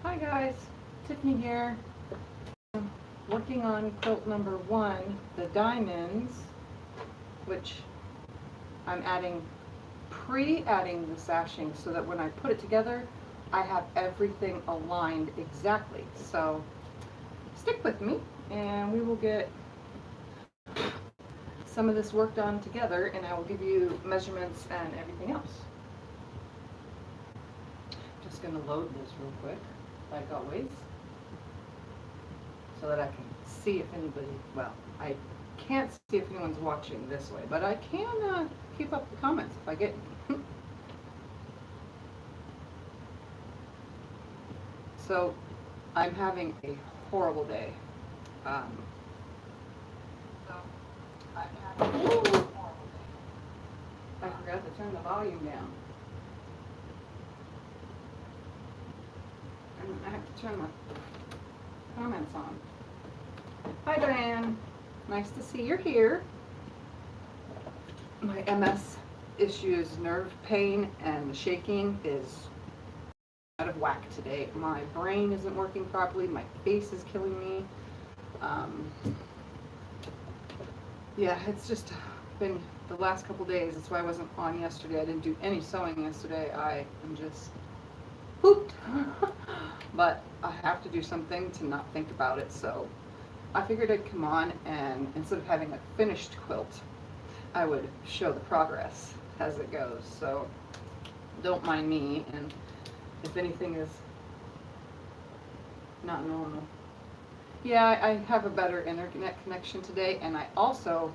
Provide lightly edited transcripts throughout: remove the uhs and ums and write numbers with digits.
Hi guys, Tiffany here. I'm working on quilt number 1, the diamonds, which I'm pre-adding the sashing so that when I put it together, I have everything aligned exactly. So stick with me and we will get some of this work done together, and I will give you measurements and everything else. Just going to load this real quick, like always, so that I can see if anybody, well, I can't see if anyone's watching this way, but I can keep up the comments if I get any. So I'm having a horrible day. I forgot to turn the volume down. And I have to turn my comments on. Hi Diane, nice to see you're here. My MS issues, nerve pain and shaking is out of whack today. My brain isn't working properly, my face is killing me. Yeah, it's just been the last couple days. That's why I wasn't on yesterday. I didn't do any sewing yesterday. I am just pooped. But I have to do something to not think about it, so I figured I'd come on and instead of having a finished quilt, I would show the progress as it goes. So don't mind me, and if anything is not normal. Yeah, I have a better internet connection today, and I also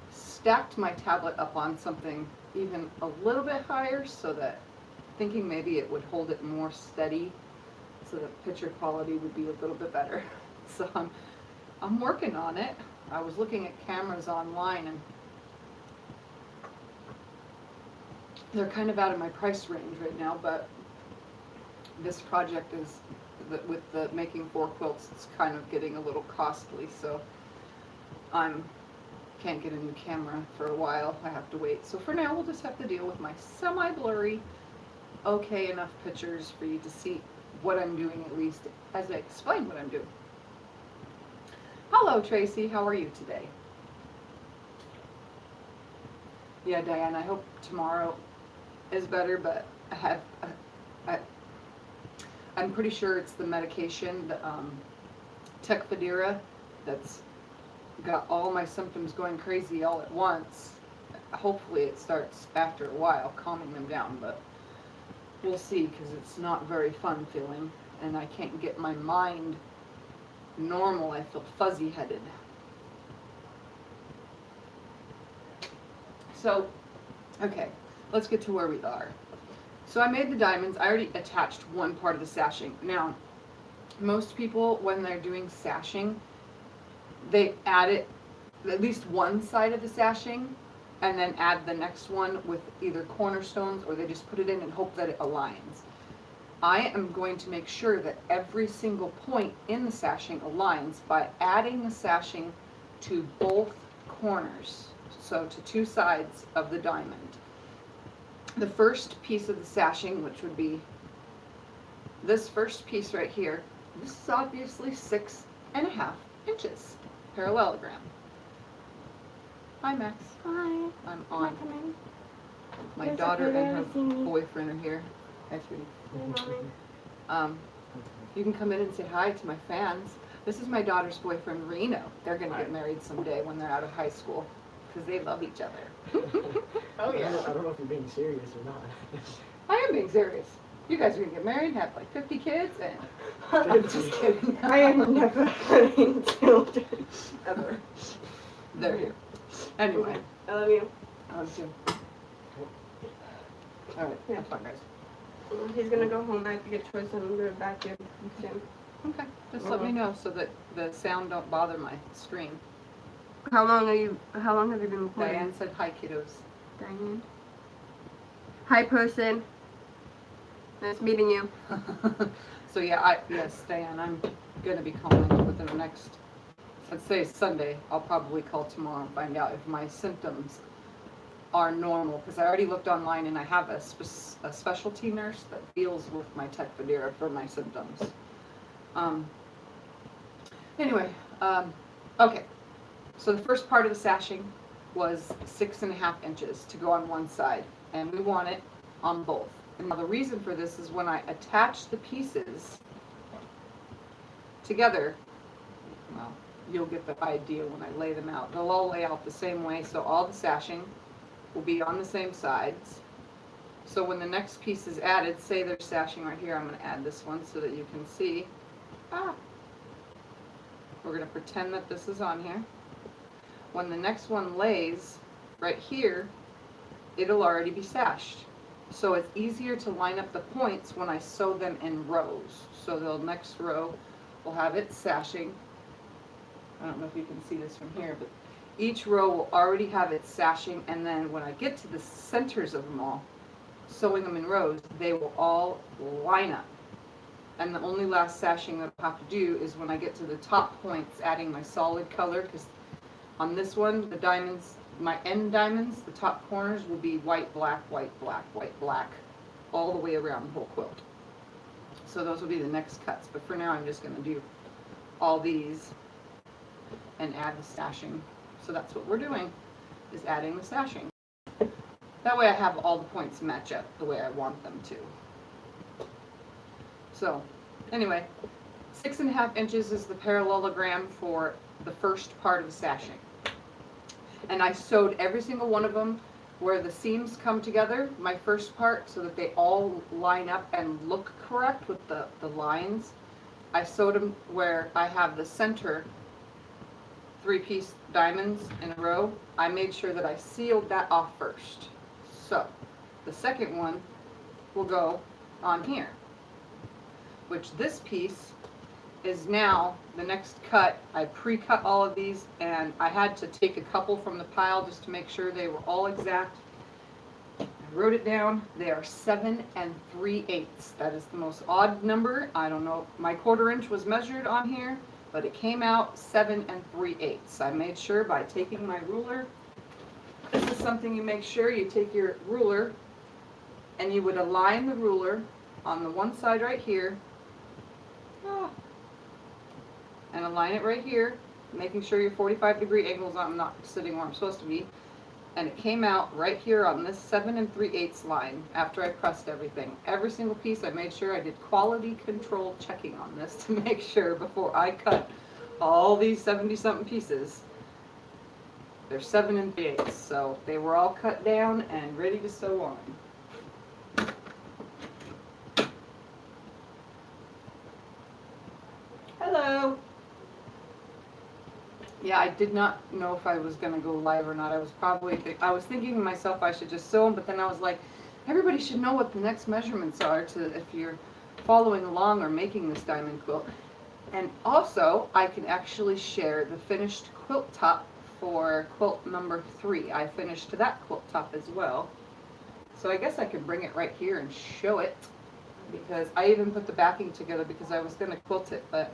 stacked my tablet up on something even a little bit higher so that thinking maybe it would hold it more steady so the picture quality would be a little bit better. So I'm working on it. I was looking at cameras online and they're kind of out of my price range right now, but this project is, with the making 4 quilts, it's kind of getting a little costly, so can't get a new camera for a while. I have to wait. So for now, we'll just have to deal with my semi-blurry, okay enough pictures for you to see what I'm doing, at least as I explain what I'm doing. Hello, Tracy. How are you today? Yeah, Diane, I hope tomorrow is better, but I'm pretty sure it's the medication, the Tecfidera, that's got all my symptoms going crazy all at once. Hopefully it starts after a while calming them down, but we'll see, because it's not very fun feeling, and I can't get my mind normal. I feel fuzzy-headed. So, okay, let's get to where we are. So I made the diamonds. I already attached one part of the sashing. Now, most people, when they're doing sashing, they add it, at least one side of the sashing, and then add the next one with either cornerstones, or they just put it in and hope that it aligns. I am going to make sure that every single point in the sashing aligns by adding the sashing to both corners, so to 2 sides of the diamond. The first piece of the sashing, which would be this first piece right here, this is obviously 6.5 inches parallelogram. Hi Max. Hi. I'm on. Coming. My daughter and her boyfriend are here. Hi, sweetie. You can come in and say hi to my fans. This is my daughter's boyfriend, Reno. They're going to get married someday when they're out of high school, because they love each other. Oh yeah. I don't know if you're being serious or not. I am being serious. You guys are going to get married and have like 50 kids, and I'm just kidding. I am never having children. Ever. They're here. Anyway. I love you. I love you. Alright, have fun, guys. He's gonna go home. I have to get choice and I'm gonna vacuum soon. Okay, just let me know so that the sound don't bother my screen. How long have you been recording? Diane said hi, kiddos. Diane. Hi, person. Nice meeting you. So yeah, yes, Diane, I'm gonna be calling within the next, let's say Sunday. I'll probably call tomorrow and find out if my symptoms are normal, because I already looked online and I have a specialty nurse that deals with my Tecfidera for my symptoms. Anyway, okay. So the first part of the sashing was 6.5 inches to go on one side, and we want it on both. And now the reason for this is when I attach the pieces together, well, you'll get the idea when I lay them out. They'll all lay out the same way, so all the sashing will be on the same sides. So when the next piece is added, say there's sashing right here, I'm going to add this one so that you can see. We're going to pretend that this is on here. When the next one lays right here, it'll already be sashed. So it's easier to line up the points when I sew them in rows. So the next row will have its sashing. I don't know if you can see this from here, but each row will already have its sashing, and then when I get to the centers of them all, sewing them in rows, they will all line up. And the only last sashing that I'll have to do is when I get to the top points, adding my solid color, because on this one, the diamonds, my end diamonds, the top corners will be white, black, white, black, white, black, all the way around the whole quilt. So those will be the next cuts, but for now I'm just going to do all these and add the sashing. So that's what we're doing, is adding the sashing. That way I have all the points match up the way I want them to. So anyway, 6.5 inches is the parallelogram for the first part of the sashing. And I sewed every single one of them where the seams come together, my first part, so that they all line up and look correct with the lines. I sewed them where I have the center 3-piece diamonds in a row. I made sure that I sealed that off first. So the second one will go on here, which this piece is now the next cut. I pre-cut all of these, and I had to take a couple from the pile just to make sure they were all exact. I wrote it down. They are 7 3/8. That is the most odd number. I don't know. My 1/4 inch was measured on here, but it came out 7 3/8. I made sure by taking my ruler. This is something you make sure you take your ruler, and you would align the ruler on the one side right here. And align it right here, making sure your 45-degree angles on. I'm not sitting where I'm supposed to be. And it came out right here on this 7 3/8 line after I pressed everything. Every single piece, I made sure I did quality control checking on this to make sure before I cut all these 70-something pieces. They're 7 3/8, so they were all cut down and ready to sew on. Hello. Yeah, I did not know if I was going to go live or not. I was thinking to myself I should just sew them, but then I was like, everybody should know what the next measurements are if you're following along or making this diamond quilt. And also, I can actually share the finished quilt top for quilt number 3. I finished that quilt top as well. So I guess I can bring it right here and show it, because I even put the backing together because I was going to quilt it, but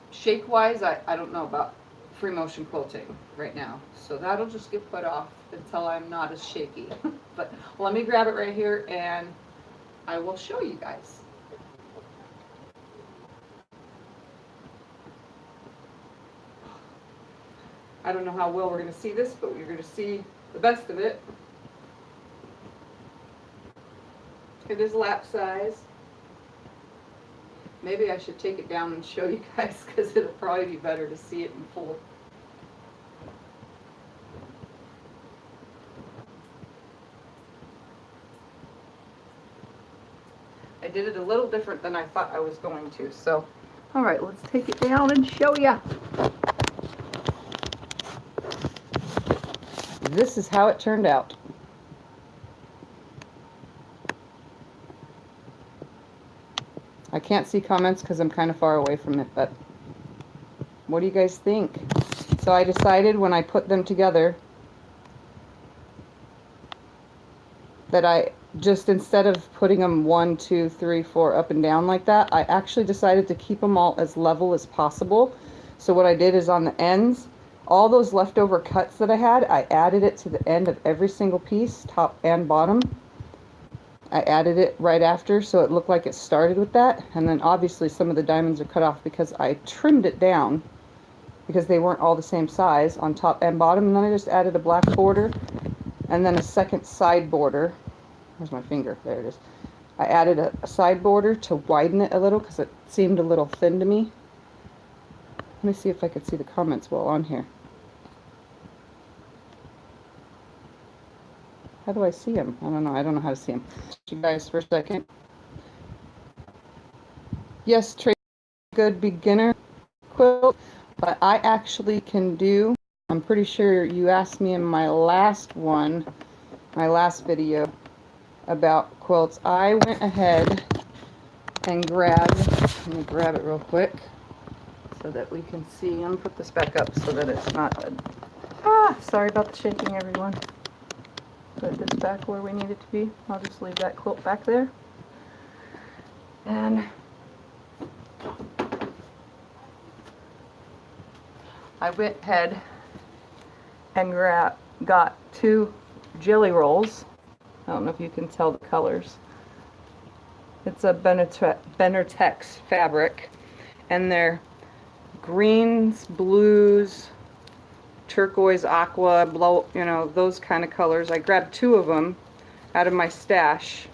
shake-wise, I don't know about free motion quilting right now, so that'll just get put off until I'm not as shaky. But let me grab it right here and I will show you guys. I don't know how well we're going to see this, but you're going to see the best of it. It is lap size. Maybe I should take it down and show you guys, because it'll probably be better to see it in full. I did it a little different than I thought I was going to, so all right, let's take it down and show ya. This is how it turned out. I can't see comments because I'm kind of far away from it, but what do you guys think? So I decided when I put them together that I just, instead of putting them 1, 2, 3, 4 up and down like that, I actually decided to keep them all as level as possible. So what I did is on the ends, all those leftover cuts that I had, I added it to the end of every single piece, top and bottom. I added it right after, so it looked like it started with that. And then obviously some of the diamonds are cut off because I trimmed it down because they weren't all the same size on top and bottom. And then I just added a black border and then a second side border. Where's my finger? There it is. I added a side border to widen it a little because it seemed a little thin to me. Let me see if I could see the comments while on here. How do I see them? I don't know. I don't know how to see them. You guys for a second. Yes, Tracy, good beginner quilt, but I actually can do, I'm pretty sure you asked me in my last one, my last video about quilts. I went ahead and grabbed, let me grab it real quick so that we can see. I'm gonna put this back up so that it's not, sorry about the shaking, everyone. Put this back where we need it to be. I'll just leave that quilt back there. And I went ahead and got 2 jelly rolls. I don't know if you can tell the colors. It's a Benertex fabric, and they're greens, blues, turquoise, aqua, you know, those kind of colors. I grabbed 2 of them out of my stash,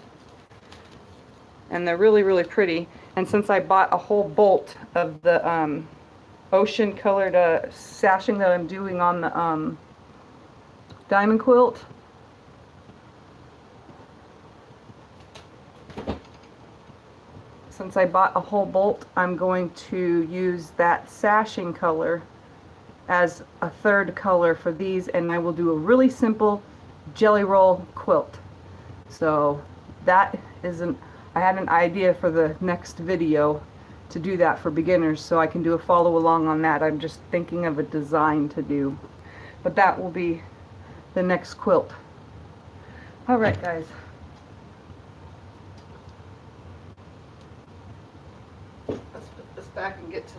and they're really, really pretty. And since I bought a whole bolt of the ocean colored sashing that I'm doing on the diamond quilt, since I bought a whole bolt, I'm going to use that sashing color as a 3rd color for these, and I will do a really simple jelly roll quilt. So that is I had an idea for the next video to do that for beginners, so I can do a follow along on that. I'm just thinking of a design to do, but that will be the next quilt. All right, guys. Let's put this back and get to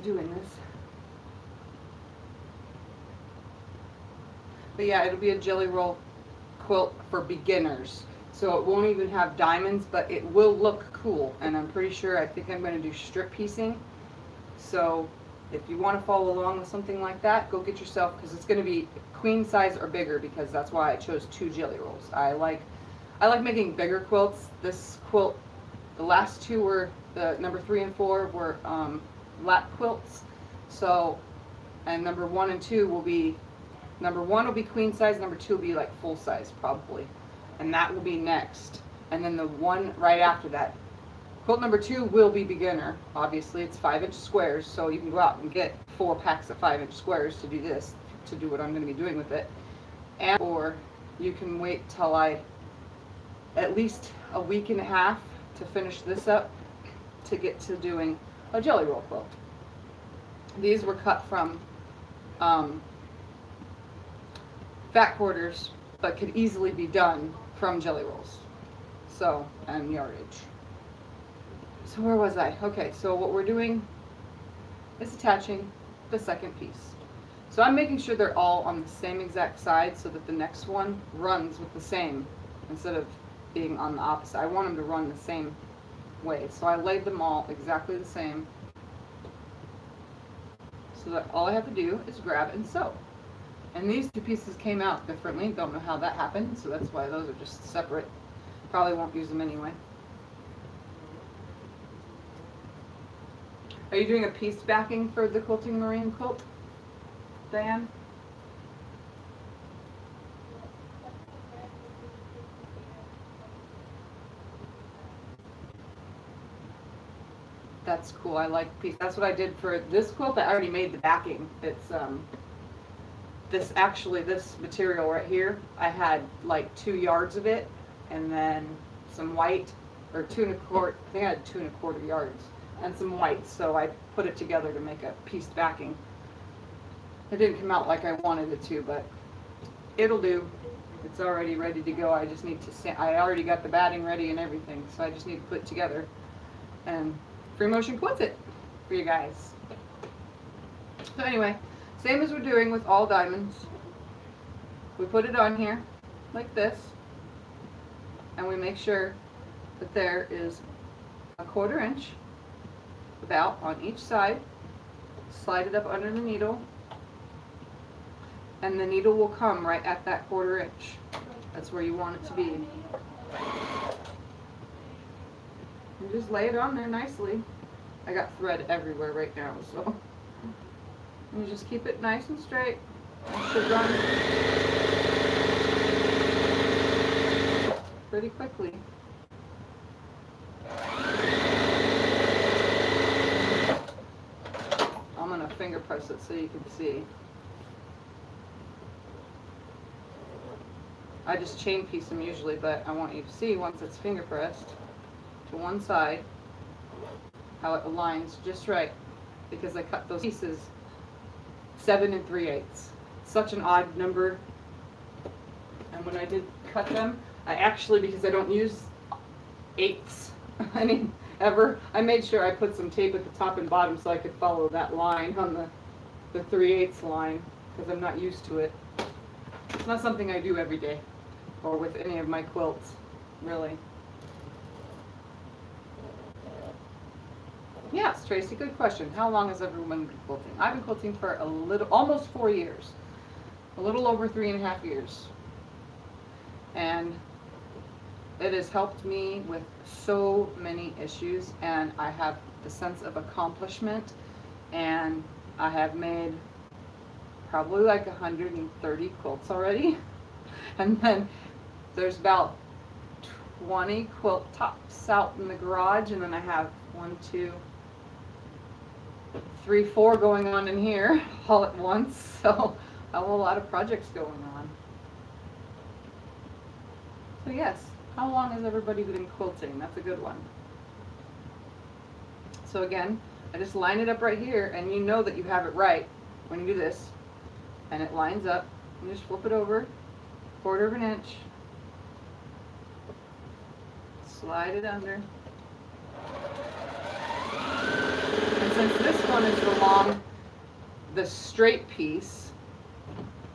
doing this. But yeah, it'll be a jelly roll quilt for beginners. So it won't even have diamonds, but it will look cool. And I'm pretty sure, I think I'm going to do strip piecing. So if you want to follow along with something like that, go get yourself, because it's going to be queen size or bigger, because that's why I chose 2 jelly rolls. I like making bigger quilts. This quilt, the last 2 were, the number 3 and 4 were lap quilts. So, and number 1 and 2 will be, number 1 will be queen size, number 2 will be like full size probably. And that will be next. And then the one right after that, quilt number 2 will be beginner. Obviously it's 5-inch squares, so you can go out and get 4 packs of 5-inch squares to do this, to do what I'm going to be doing with it. And or you can wait till at least a week and a half to finish this up to get to doing a jelly roll quilt. These were cut from fat quarters, but could easily be done from jelly rolls. So, and yardage. So where was I? Okay, so what we're doing is attaching the second piece. So I'm making sure they're all on the same exact side so that the next one runs with the same, instead of being on the opposite. I want them to run the same way. So I laid them all exactly the same, so that all I have to do is grab and sew. And these 2 pieces came out differently. Don't know how that happened, so that's why those are just separate. Probably won't use them anyway. Are you doing a piece backing for the Quilting Marine quilt, Diane? That's cool. I like piece. That's what I did for this quilt. I already made the backing. It's this material right here, I had like 2 yards of it, and then some white, or 2 1/4, I think I had 2 1/4 yards, and some white, so I put it together to make a pieced backing. It didn't come out like I wanted it to, but it'll do. It's already ready to go. I just need to I already got the batting ready and everything, so I just need to put it together, and Free Motion quilts it for you guys. So anyway, same as we're doing with all diamonds. we put it on here like this, and we make sure that there is a 1/4 inch about on each side. Slide it up under the needle, and the needle will come right at that 1/4 inch. That's where you want it to be. And just lay it on there nicely. I got thread everywhere right now, so. And you just keep it nice and straight. It should run pretty quickly. I'm gonna finger press it so you can see. I just chain piece them usually, but I want you to see once it's finger pressed to one side how it aligns just right, because I cut those pieces 7 3/8. Such an odd number. And when I did cut them, I actually, because I don't use eighths, I mean, ever, I made sure I put some tape at the top and bottom so I could follow that line on the 3/8 line, because I'm not used to it. It's not something I do every day, or with any of my quilts, really. Yes, Tracy, good question. How long has everyone been quilting? I've been quilting for almost 4 years. A little over 3.5 years. And it has helped me with so many issues, and I have the sense of accomplishment, and I have made probably like 130 quilts already. And then there's about 20 quilt tops out in the garage, and then I have 1, 2, 3, 4 going on in here all at once. So I have a lot of projects going on. So yes, how long has everybody been quilting? That's a good one. So again, I just line it up right here, and you know that you have it right when you do this, and it lines up. You just flip it over 1/4 inch, slide it under. And since this one is along the straight piece,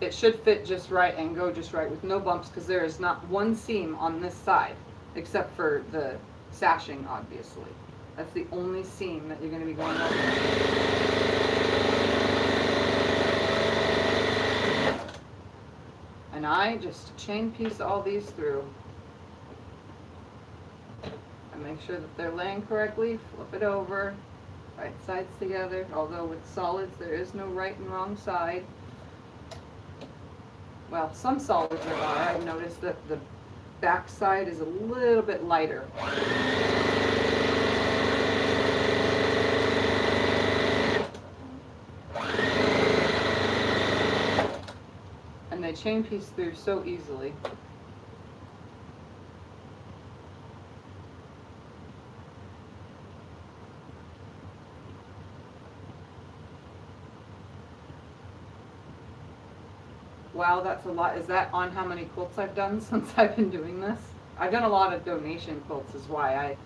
it should fit just right and go just right with no bumps, because there is not one seam on this side, except for the sashing, obviously. That's the only seam that you're going to be going over. And I just chain piece all these through. And make sure that they're laying correctly, flip it over, right sides together, although with solids there is no right and wrong side. Well, some solids there are. I've noticed that the back side is a little bit lighter. And they chain piece through so easily. Wow, that's a lot. Is that on how many quilts I've done since I've been doing this? I've done a lot of donation quilts, is why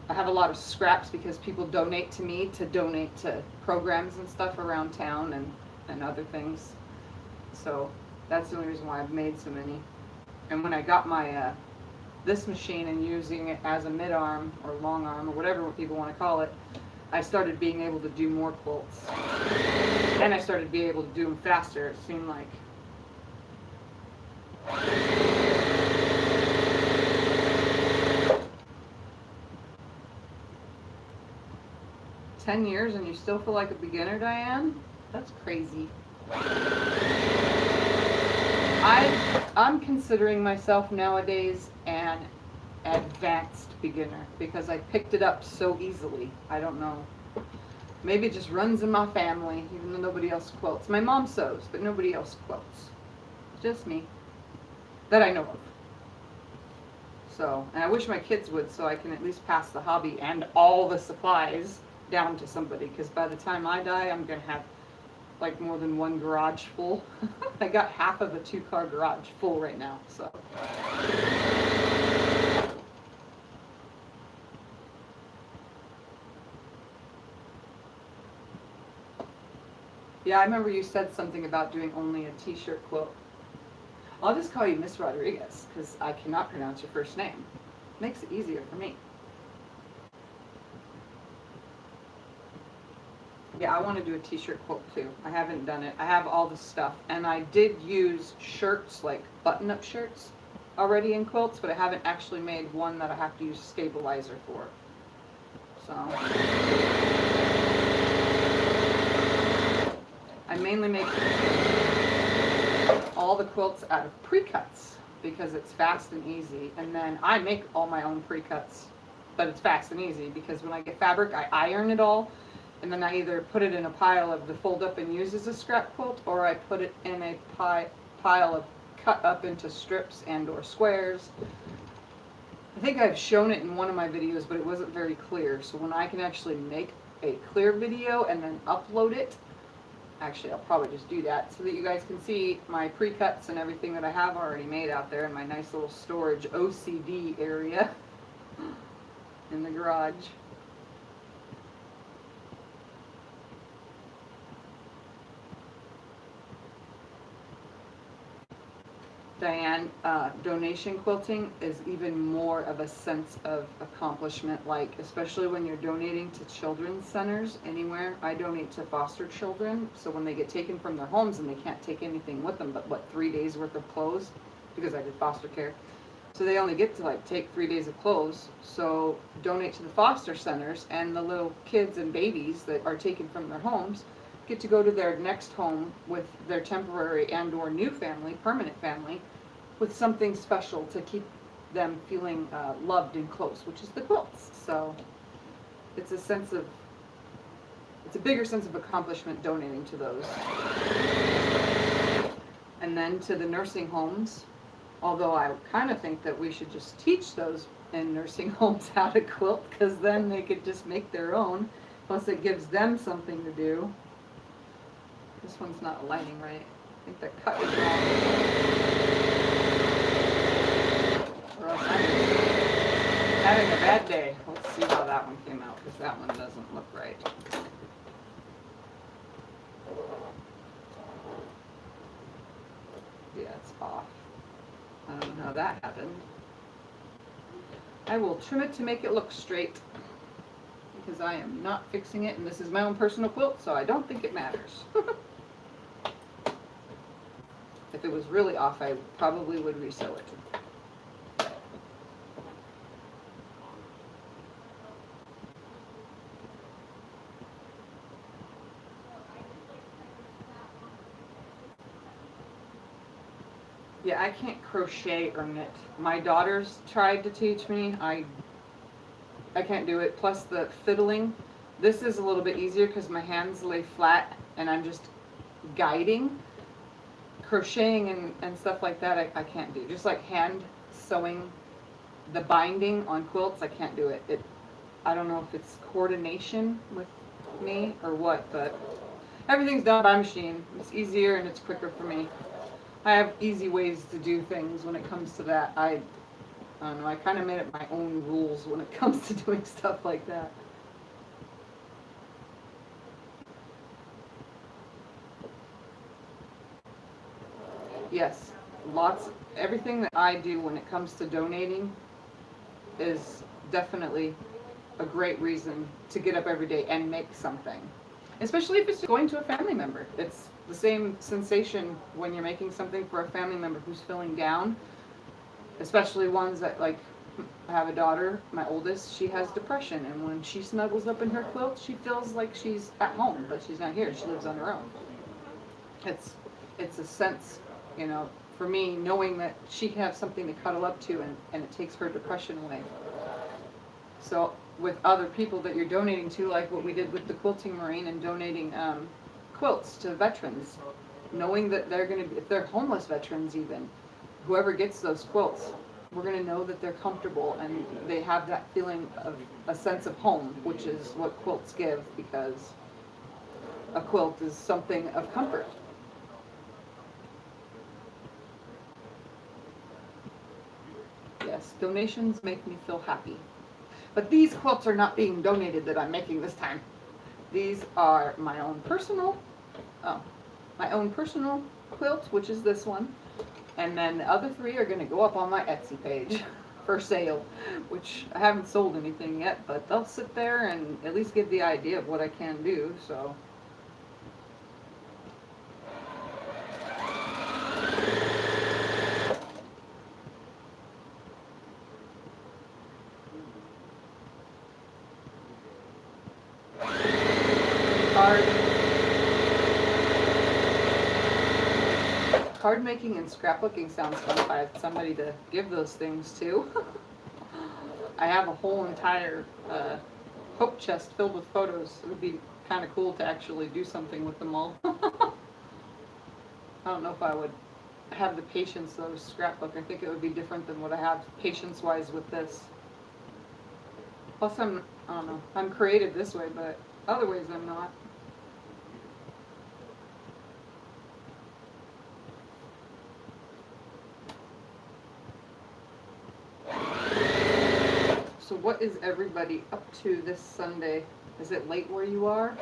I have a lot of scraps, because people donate to me to donate to programs and stuff around town and other things. So that's the only reason why I've made so many. And when I got my this machine and using it as a mid-arm or long arm or whatever people want to call it, I started being able to do more quilts. And I started being able to do them faster, it seemed like. 10 years and you still feel like a beginner, Diane? That's crazy. I'm considering myself nowadays an advanced beginner, because I picked it up so easily. I don't know. Maybe it just runs in my family, even though nobody else quilts. My mom sews, but nobody else quilts. Just me. That I know of. So, and I wish my kids would, so I can at least pass the hobby and all the supplies down to somebody, because by the time I die, I'm going to have like more than one garage full. I got half of a 2-car garage full right now, so. Yeah, I remember you said something about doing only a t-shirt quilt. I'll just call you Miss Rodriguez because I cannot pronounce your first name. Makes it easier for me. Yeah, I want to do a t-shirt quilt too. I haven't done it. I have all the stuff, and I did use shirts, like button-up shirts, already in quilts, but I haven't actually made one that I have to use stabilizer for. So I mainly make all the quilts out of pre-cuts because it's fast and easy, and then I make all my own pre-cuts, but it's fast and easy because when I get fabric, I iron it all. And then I either put it in a pile of the fold up and use as a scrap quilt, or I put it in a pile of cut up into strips and or squares. I think I've shown it in one of my videos, but it wasn't very clear. So when I can actually make a clear video and then upload it, actually I'll probably just do that so that you guys can see my pre-cuts and everything that I have already made out there in my nice little storage OCD area in the garage. Diane, donation quilting is even more of a sense of accomplishment, like especially when you're donating to children's centers anywhere. I donate to foster children, so when they get taken from their homes and they can't take anything with them but what, 3 days worth of clothes, because I did foster care, so they only get to like take 3 days of clothes. So donate to the foster centers, and the little kids and babies that are taken from their homes get to go to their next home with their temporary and or new family, permanent family, with something special to keep them feeling loved and close, which is the quilts. So it's a bigger sense of accomplishment donating to those. And then to the nursing homes, although I kind of think that we should just teach those in nursing homes how to quilt, because then they could just make their own, plus it gives them something to do. This one's not aligning right. I think the cut is wrong. Or else I'm having a bad day. Let's see how that one came out, because that one doesn't look right. Yeah, it's off. I don't know how that happened. I will trim it to make it look straight, because I am not fixing it, and this is my own personal quilt, so I don't think it matters. If it was really off, I probably would resew it. Yeah, I can't crochet or knit. My daughters tried to teach me. I can't do it. Plus the fiddling. This is a little bit easier because my hands lay flat and I'm just guiding. Crocheting and stuff like that, I can't do. Just like hand sewing, the binding on quilts, I can't do it. I don't know if it's coordination with me or what, but everything's done by machine. It's easier and it's quicker for me. I have easy ways to do things when it comes to that. I don't know, I kind of made up my own rules when it comes to doing stuff like that. Yes, everything that I do when it comes to donating is definitely a great reason to get up every day and make something. Especially if it's going to a family member. It's the same sensation when you're making something for a family member who's feeling down. Especially ones that, like, I have a daughter, my oldest, she has depression, and when she snuggles up in her quilt, she feels like she's at home, but she's not here, she lives on her own. It's a sense, you know, for me, knowing that she can have something to cuddle up to and it takes her depression away. So with other people that you're donating to, like what we did with the Quilting Marine and donating quilts to veterans, knowing that they're going to be, if they're homeless veterans even, whoever gets those quilts, we're going to know that they're comfortable and they have that feeling of a sense of home, which is what quilts give, because a quilt is something of comfort. Yes, donations make me feel happy. But these quilts are not being donated that I'm making this time. These are my own personal quilt, which is this one. And then the other 3 are gonna go up on my Etsy page for sale, which I haven't sold anything yet, but they'll sit there and at least give the idea of what I can do, so. Card making and scrapbooking sounds fun if I had somebody to give those things to. I have a whole entire hope chest filled with photos. It would be kind of cool to actually do something with them all. I don't know if I would have the patience though to scrapbook. I think it would be different than what I have patience-wise with this. Plus I don't know, I'm creative this way, but other ways I'm not. So what is everybody up to this Sunday? Is it late where you are?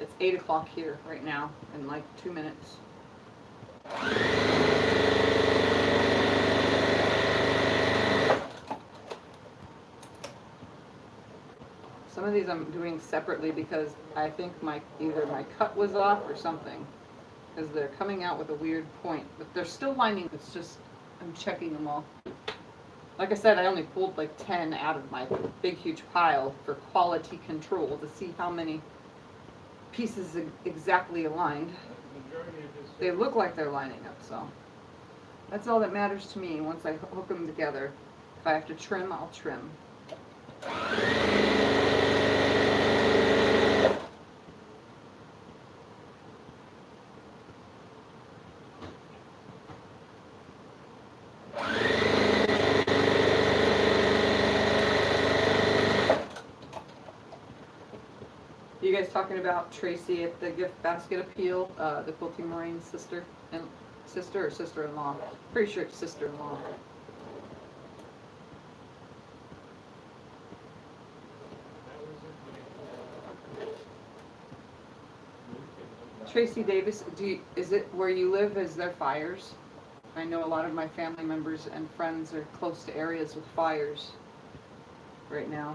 It's 8 o'clock here right now in like 2 minutes. Some of these I'm doing separately because I think either my cut was off or something. Because they're coming out with a weird point, but they're still lining. It's just I'm checking them all. Like I said, I only pulled like 10 out of my big huge pile for quality control to see how many pieces exactly aligned. They look like they're lining up, so that's all that matters to me. Once I hook them together, if I have to trim, I'll trim. You guys talking about Tracy at the gift basket appeal, the Quilting Marine sister or sister-in-law? Pretty sure it's sister-in-law. Tracy Davis, is it where you live? Is there fires? I know a lot of my family members and friends are close to areas with fires right now.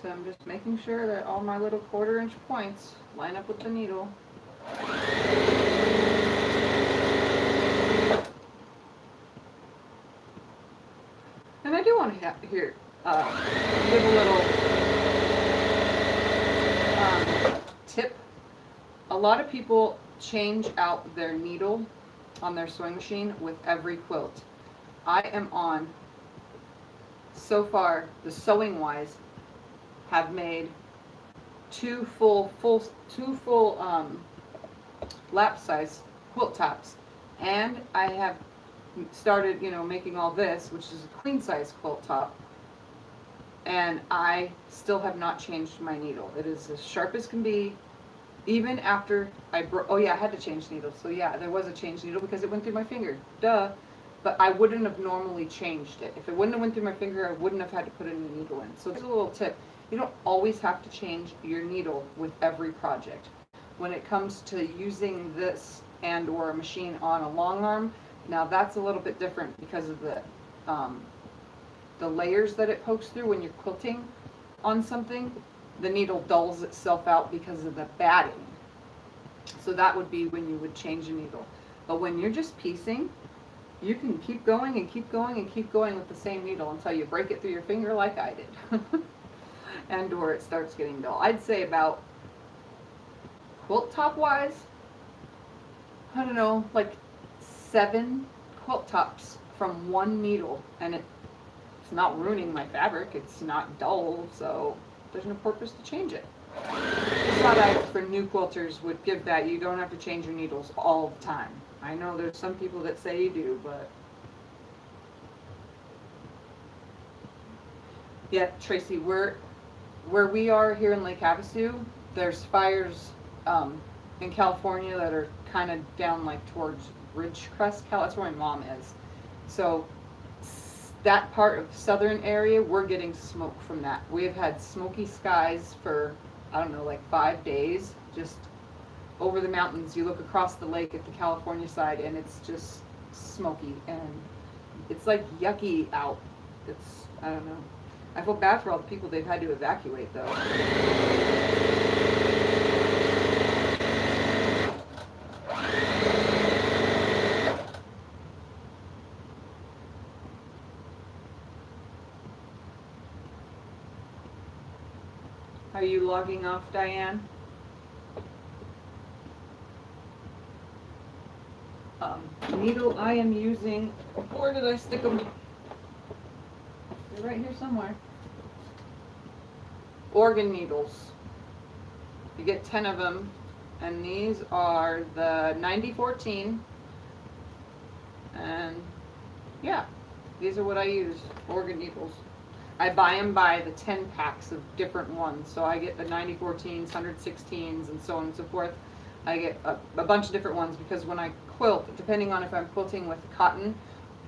So I'm just making sure that all my little 1/4 inch points line up with the needle. And I do want to give a little tip. A lot of people change out their needle on their sewing machine with every quilt. I am on, so far, the sewing wise, have made two full lap size quilt tops, and I have started, making all this, which is a queen size quilt top, and I still have not changed my needle. It is as sharp as can be, even after I broke. Oh yeah, I had to change needles. So yeah, there was a change needle because it went through my finger. Duh. But I wouldn't have normally changed it. If it wouldn't have went through my finger, I wouldn't have had to put a new needle in. So it's a little tip. You don't always have to change your needle with every project. When it comes to using this and or a machine on a long arm, now that's a little bit different because of the layers that it pokes through when you're quilting on something. The needle dulls itself out because of the batting. So that would be when you would change a needle. But when you're just piecing, you can keep going and keep going and keep going with the same needle until you break it through your finger like I did. And or it starts getting dull. I'd say about quilt top wise, I don't know, like 7 quilt tops from one needle, and it It's not ruining my fabric, it's not dull, so there's no purpose to change it. Just thought I, for new quilters, would give that. You don't have to change your needles all the time. I know there's some people that say you do, but yeah, Tracy, where we are here in Lake Havasu, there's fires in California that are kind of down like towards Ridgecrest, that's where my mom is. So that part of southern area, we're getting smoke from that. We've had smoky skies for, I don't know, like 5 days, just over the mountains. You look across the lake at the California side and it's just smoky and it's like yucky out. It's, I don't know. I feel bad for all the people they've had to evacuate though. Are you logging off, Diane? Needle I am using, where did I stick them? They're right here somewhere. Organ needles. You get 10 of them, and these are the 9014. And yeah, these are what I use, organ needles. I buy them by the 10 packs of different ones. So I get the 9014s, 116s, and so on and so forth. I get a bunch of different ones because when I quilt, depending on if I'm quilting with cotton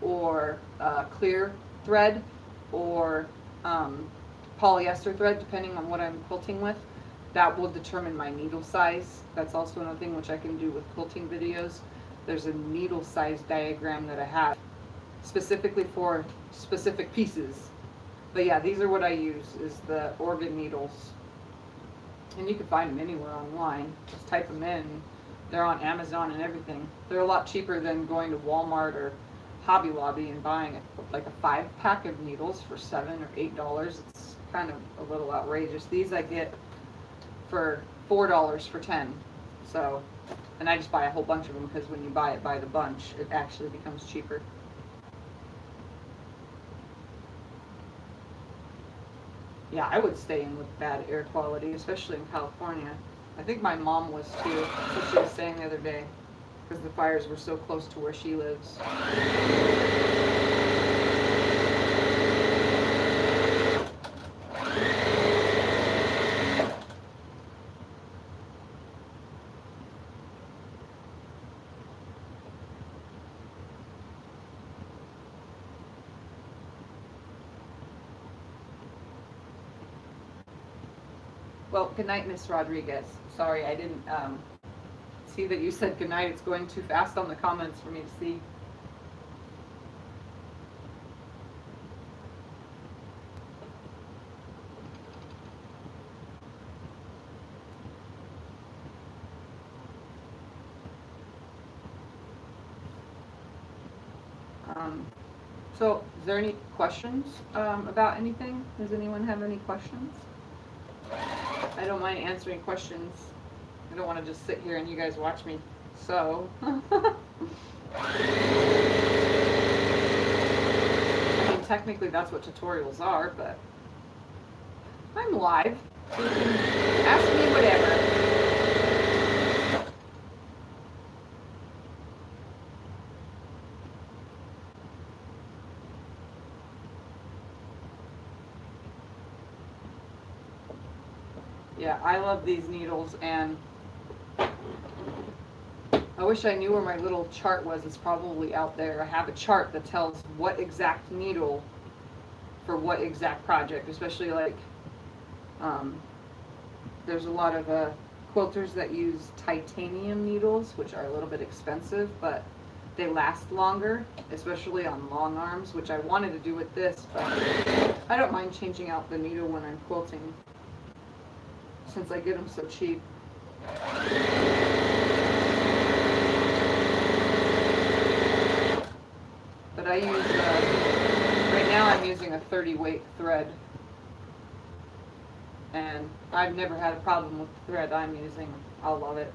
or clear thread or polyester thread, depending on what I'm quilting with, that will determine my needle size. That's also another thing which I can do with quilting videos. There's a needle size diagram that I have specifically for specific pieces. But yeah, these are what I use, is the organ needles. And you can find them anywhere online. Just type them in. They're on Amazon and everything. They're a lot cheaper than going to Walmart or Hobby Lobby and buying like a 5-pack of needles for $7 or $8. It's kind of a little outrageous. These I get for $4 for 10. So, and I just buy a whole bunch of them because when you buy it by the bunch, it actually becomes cheaper. Yeah, I would stay in with bad air quality, especially in California. I think my mom was too, that's what she was saying the other day, because the fires were so close to where she lives. Well, good night, Miss Rodriguez. Sorry, I didn't see that you said good night. It's going too fast on the comments for me to see. So, is there any questions about anything? Does anyone have any questions? I don't mind answering questions. I don't want to just sit here and you guys watch me. So, I mean, technically that's what tutorials are, but I'm live. So you can ask me whatever. Yeah, I love these needles, and I wish I knew where my little chart was. It's probably out there. I have a chart that tells what exact needle for what exact project, especially like, there's a lot of quilters that use titanium needles, which are a little bit expensive, but they last longer, especially on long arms, which I wanted to do with this, but I don't mind changing out the needle when I'm quilting, since I get them so cheap. But I use, right now I'm using a 30 weight thread, and I've never had a problem with the thread I'm using. I love it.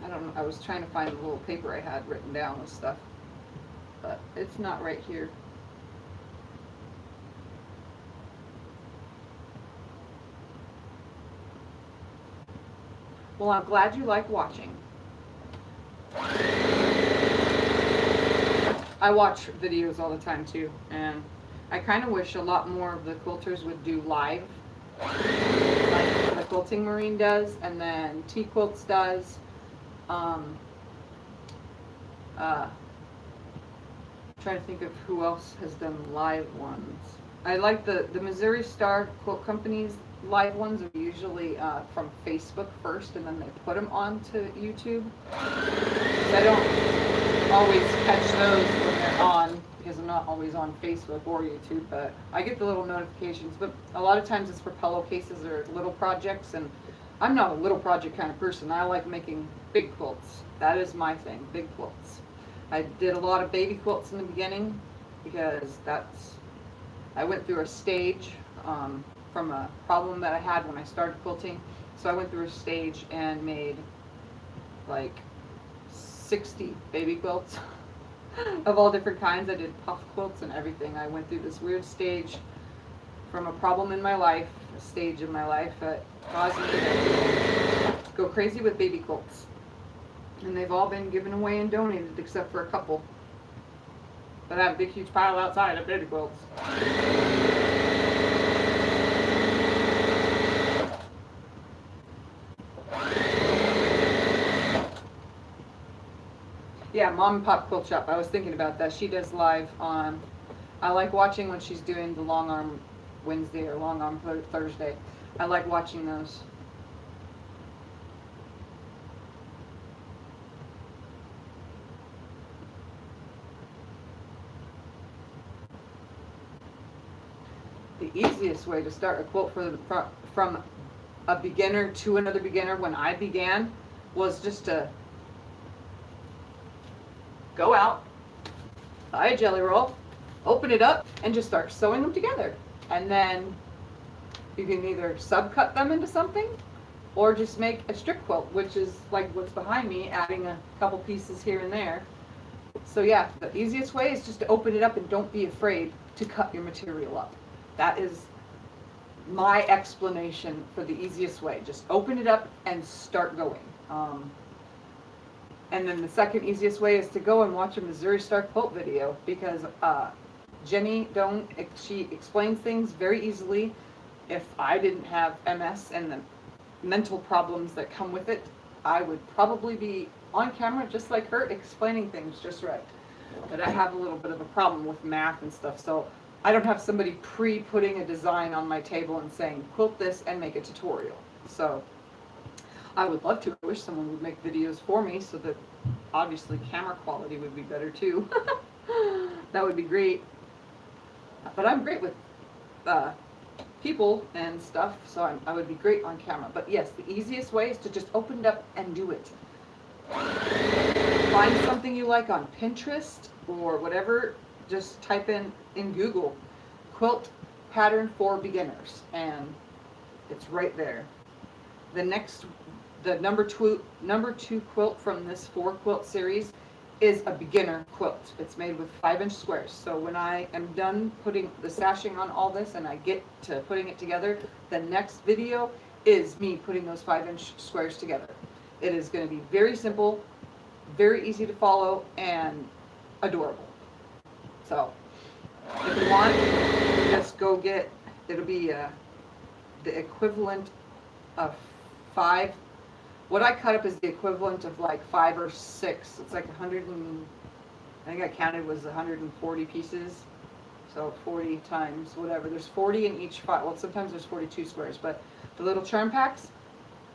I don't know, I was trying to find a little paper I had written down with stuff. but it's not right here. Well, I'm glad you like watching. I watch videos all the time too, and I kind of wish a lot more of the quilters would do live, like the Quilting Marine does, and then Quilts does. Trying to think of who else has done live ones. I like the Missouri Star Quilt Company's live ones are usually from Facebook first, and then they put them onto YouTube. So I don't always catch those when they're on, because I'm not always on Facebook or YouTube, but I get the little notifications. But a lot of times it's for pillowcases or little projects, and I'm not a little project kind of person. I like making big quilts. That is my thing, big quilts. I did a lot of baby quilts in the beginning because I went through a stage from a problem that I had when I started quilting. So I went through a stage and made like 60 baby quilts of all different kinds. I did puff quilts and everything. I went through this weird stage from a problem in my life, a stage in my life that caused me to go crazy with baby quilts. And they've all been given away and donated except for a couple. But I have a big huge pile outside of baby quilts. Yeah, Mom and Pop Quilt Shop. I was thinking about that. She does live on, I like watching when she's doing the long arm Wednesday or long arm Thursday. I like watching those. The easiest way to start a quilt from a beginner to another beginner when I began was just to go out, buy a jelly roll, open it up, and just start sewing them together. And then you can either subcut them into something or just make a strip quilt, which is like what's behind me, adding a couple pieces here and there. So yeah, the easiest way is just to open it up and don't be afraid to cut your material up. That is my explanation for the easiest way. Just open it up and start going. And then the second easiest way is to go and watch a Missouri Star Quilt video, because Jenny Doan, she explains things very easily. If I didn't have MS and the mental problems that come with it, I would probably be on camera just like her, explaining things just right. But I have a little bit of a problem with math and stuff, so I don't have somebody pre-putting a design on my table and saying, quilt this and make a tutorial. So I would love to. I wish someone would make videos for me so that obviously camera quality would be better too. That would be great. But I'm great with people and stuff, so I would be great on camera. But yes, the easiest way is to just open it up and do it. Find something you like on Pinterest or whatever. Just type in Google, quilt pattern for beginners, and it's right there. The number two quilt from this 4-quilt series is a beginner quilt. It's made with 5-inch squares. So when I am done putting the sashing on all this and I get to putting it together, the next video is me putting those 5-inch squares together. It is going to be very simple, very easy to follow, and adorable. So if you want, just go get, it'll be the equivalent of 5. What I cut up is the equivalent of like 5 or 6. It's like 100 and, I think I counted was 140 pieces. So 40 times whatever. There's 40 in each file. Well, sometimes there's 42 squares, but the little charm packs,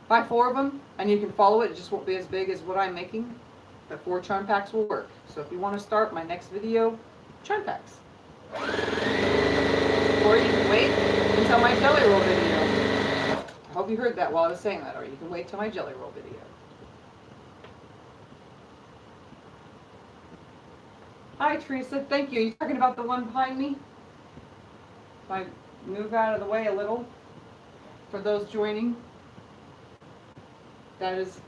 buy 4 of them, and you can follow it. It just won't be as big as what I'm making. The 4 charm packs will work. So if you want to start my next video, charm packs. Or you can wait until my jelly roll video. I hope you heard that while I was saying that, or you can wait till my jelly roll video. Hi Teresa, thank you. Are you talking about the one behind me? If I move out of the way a little for those joining. That is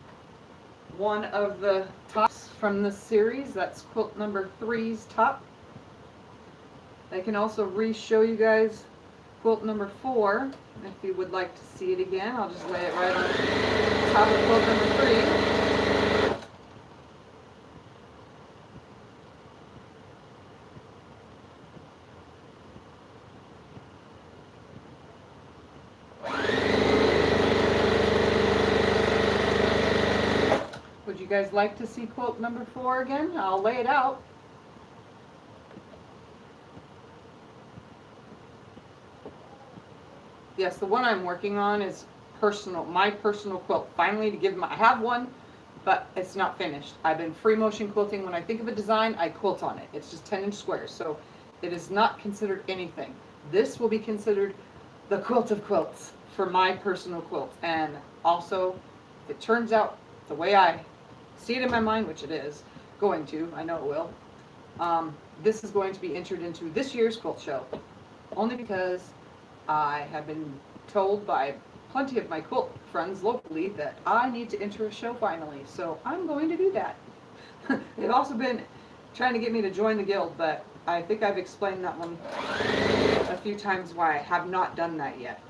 one of the tops from this series. That's quilt number 3's top. I can also re-show you guys quilt number 4 if you would like to see it again. I'll just lay it right on top of quilt number 3. Would you guys like to see quilt number 4 again? I'll lay it out. Yes, the one I'm working on is my personal quilt. Finally, I have one, but it's not finished. I've been free motion quilting. When I think of a design, I quilt on it. It's just 10-inch squares, so it is not considered anything. This will be considered the quilt of quilts for my personal quilt. And also, if it turns out the way I see it in my mind, which it is going to, I know it will, this is going to be entered into this year's quilt show, only because I have been told by plenty of my quilt friends locally that I need to enter a show finally, so I'm going to do that. They've also been trying to get me to join the guild, but I think I've explained that one a few times why I have not done that yet.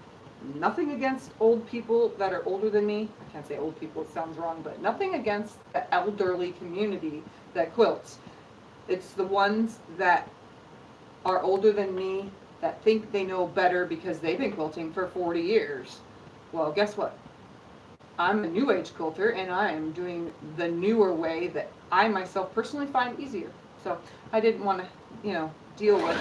Nothing against old people that are older than me. I can't say old people, it sounds wrong, but nothing against the elderly community that quilts. It's the ones that are older than me that think they know better because they've been quilting for 40 years. Well, guess what? I'm a new age quilter and I am doing the newer way that I myself personally find easier. So I didn't want to, deal with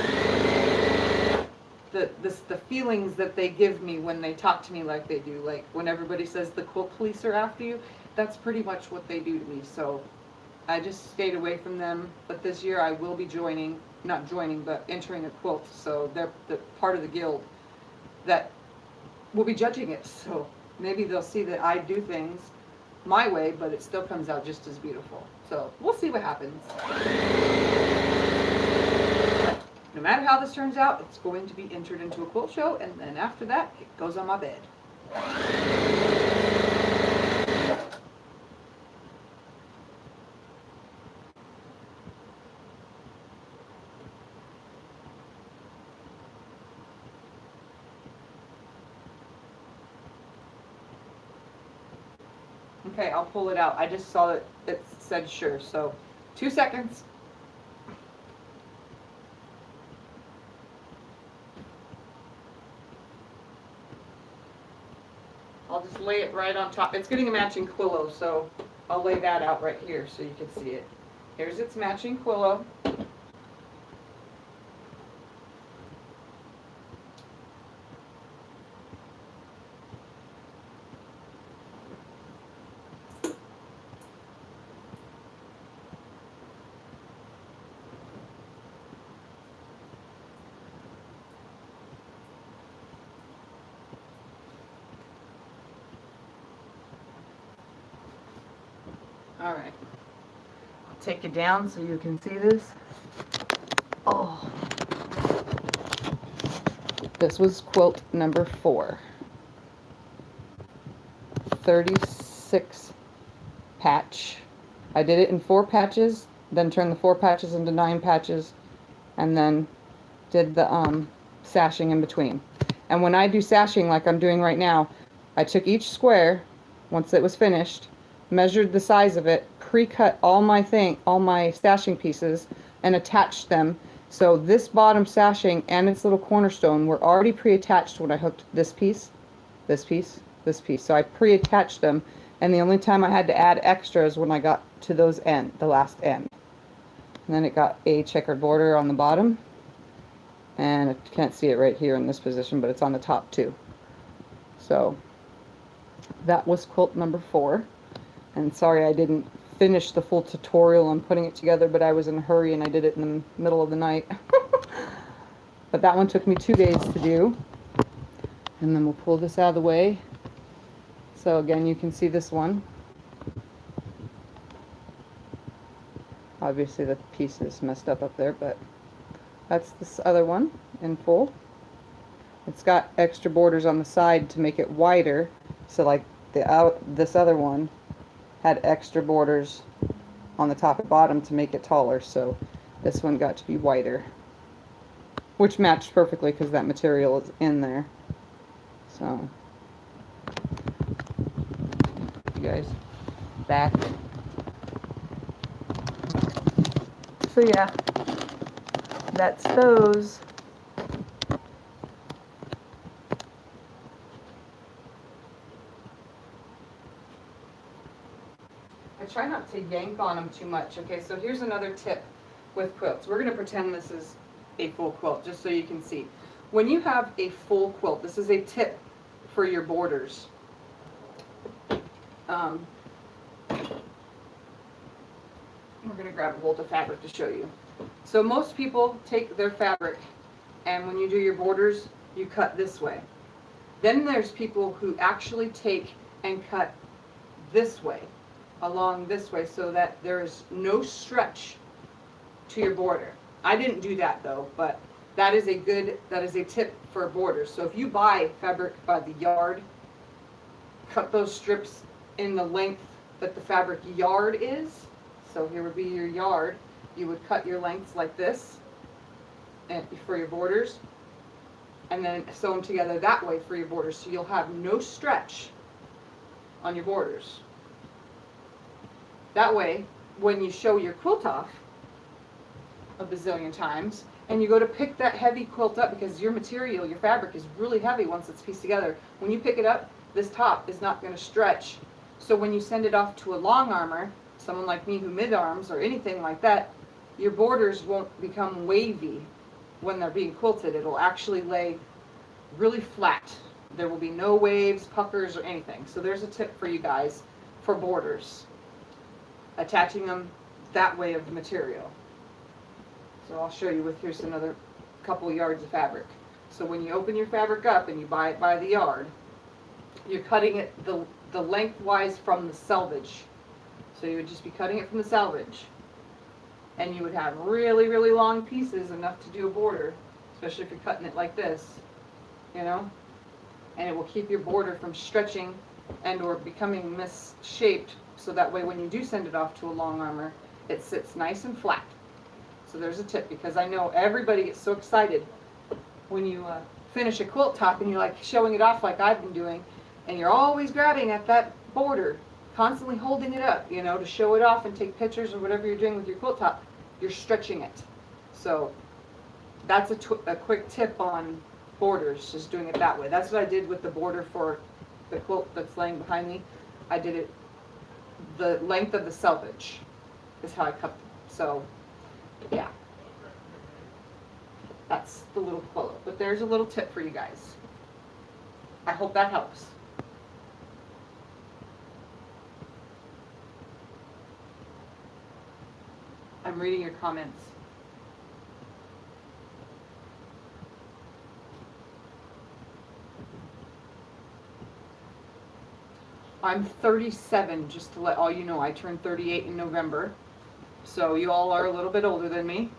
the feelings that they give me when they talk to me like they do. Like when everybody says the quilt police are after you, that's pretty much what they do to me. So I just stayed away from them. But this year I will be but entering a quilt. So they're the part of the guild that will be judging it. So maybe they'll see that I do things my way, but it still comes out just as beautiful. So we'll see what happens. No matter how this turns out, it's going to be entered into a quilt show, and then after that, it goes on my bed. Okay, I'll pull it out. I just saw that it said sure, so 2 seconds. I'll just lay it right on top. It's getting a matching quillo, so I'll lay that out right here so you can see it. Here's its matching quillo. All right, I'll take it down so you can see this. Oh, this was quilt number 4. 36 patch. I did it in 4 patches, then turned the 4 patches into 9 patches, and then did the sashing in between. And when I do sashing like I'm doing right now, I took each square, once it was finished, measured the size of it, pre-cut all my sashing pieces, and attached them. So this bottom sashing and its little cornerstone were already pre-attached when I hooked this piece, this piece, this piece. So I pre-attached them, and the only time I had to add extras when I got to the last end. And then it got a checkered border on the bottom, and I can't see it right here in this position, but it's on the top too. So that was quilt number 4. And sorry I didn't finish the full tutorial on putting it together, but I was in a hurry and I did it in the middle of the night. But that one took me 2 days to do. And then we'll pull this out of the way. So again, you can see this one. Obviously the piece is messed up there, but that's this other one in full. It's got extra borders on the side to make it wider. So like this other one had extra borders on the top and bottom to make it taller, so this one got to be wider, which matched perfectly because that material is in there. So, you guys back. So yeah, that's those. I try not to yank on them too much. Okay, so here's another tip with quilts. We're going to pretend this is a full quilt just so you can see. When you have a full quilt, this is a tip for your borders. We're going to grab a bolt of fabric to show you. So most people take their fabric, and when you do your borders, you cut this way. Then there's people who actually take and cut this way, along this way, so that there's no stretch to your border. I didn't do that though, but that is a tip for borders. So if you buy fabric by the yard, cut those strips in the length that the fabric yard is. So here would be your yard. You would cut your lengths like this and for your borders, and then sew them together that way for your borders, so you'll have no stretch on your borders. That way, when you show your quilt off a bazillion times, and you go to pick that heavy quilt up, because your material, your fabric is really heavy once it's pieced together, when you pick it up, this top is not going to stretch. So when you send it off to a long armor, someone like me who mid-arms or anything like that, your borders won't become wavy when they're being quilted. It'll actually lay really flat. There will be no waves, puckers, or anything. So there's a tip for you guys for borders, attaching them that way of material. So I'll show you with, here's another couple yards of fabric. So when you open your fabric up and you buy it by the yard, you're cutting it the lengthwise from the selvage. So you would just be cutting it from the selvage. And you would have really, really long pieces, enough to do a border, especially if you're cutting it like this, you know? And it will keep your border from stretching and or becoming misshaped, so that way when you do send it off to a long armor, it sits nice and flat. So there's a tip, because I know everybody gets so excited when you finish a quilt top and you're like showing it off like I've been doing, and you're always grabbing at that border, constantly holding it up, you know, to show it off and take pictures or whatever you're doing with your quilt top. You're stretching it. So that's a quick tip on borders, just doing it that way. That's what I did with the border for the quilt that's laying behind me. I did it the length of the selvage is how I cut them. So yeah, that's the little quilt. But there's a little tip for you guys. I hope that helps. I'm reading your comments. I'm 37, just to let all you know. I turned 38 in November. So you all are a little bit older than me.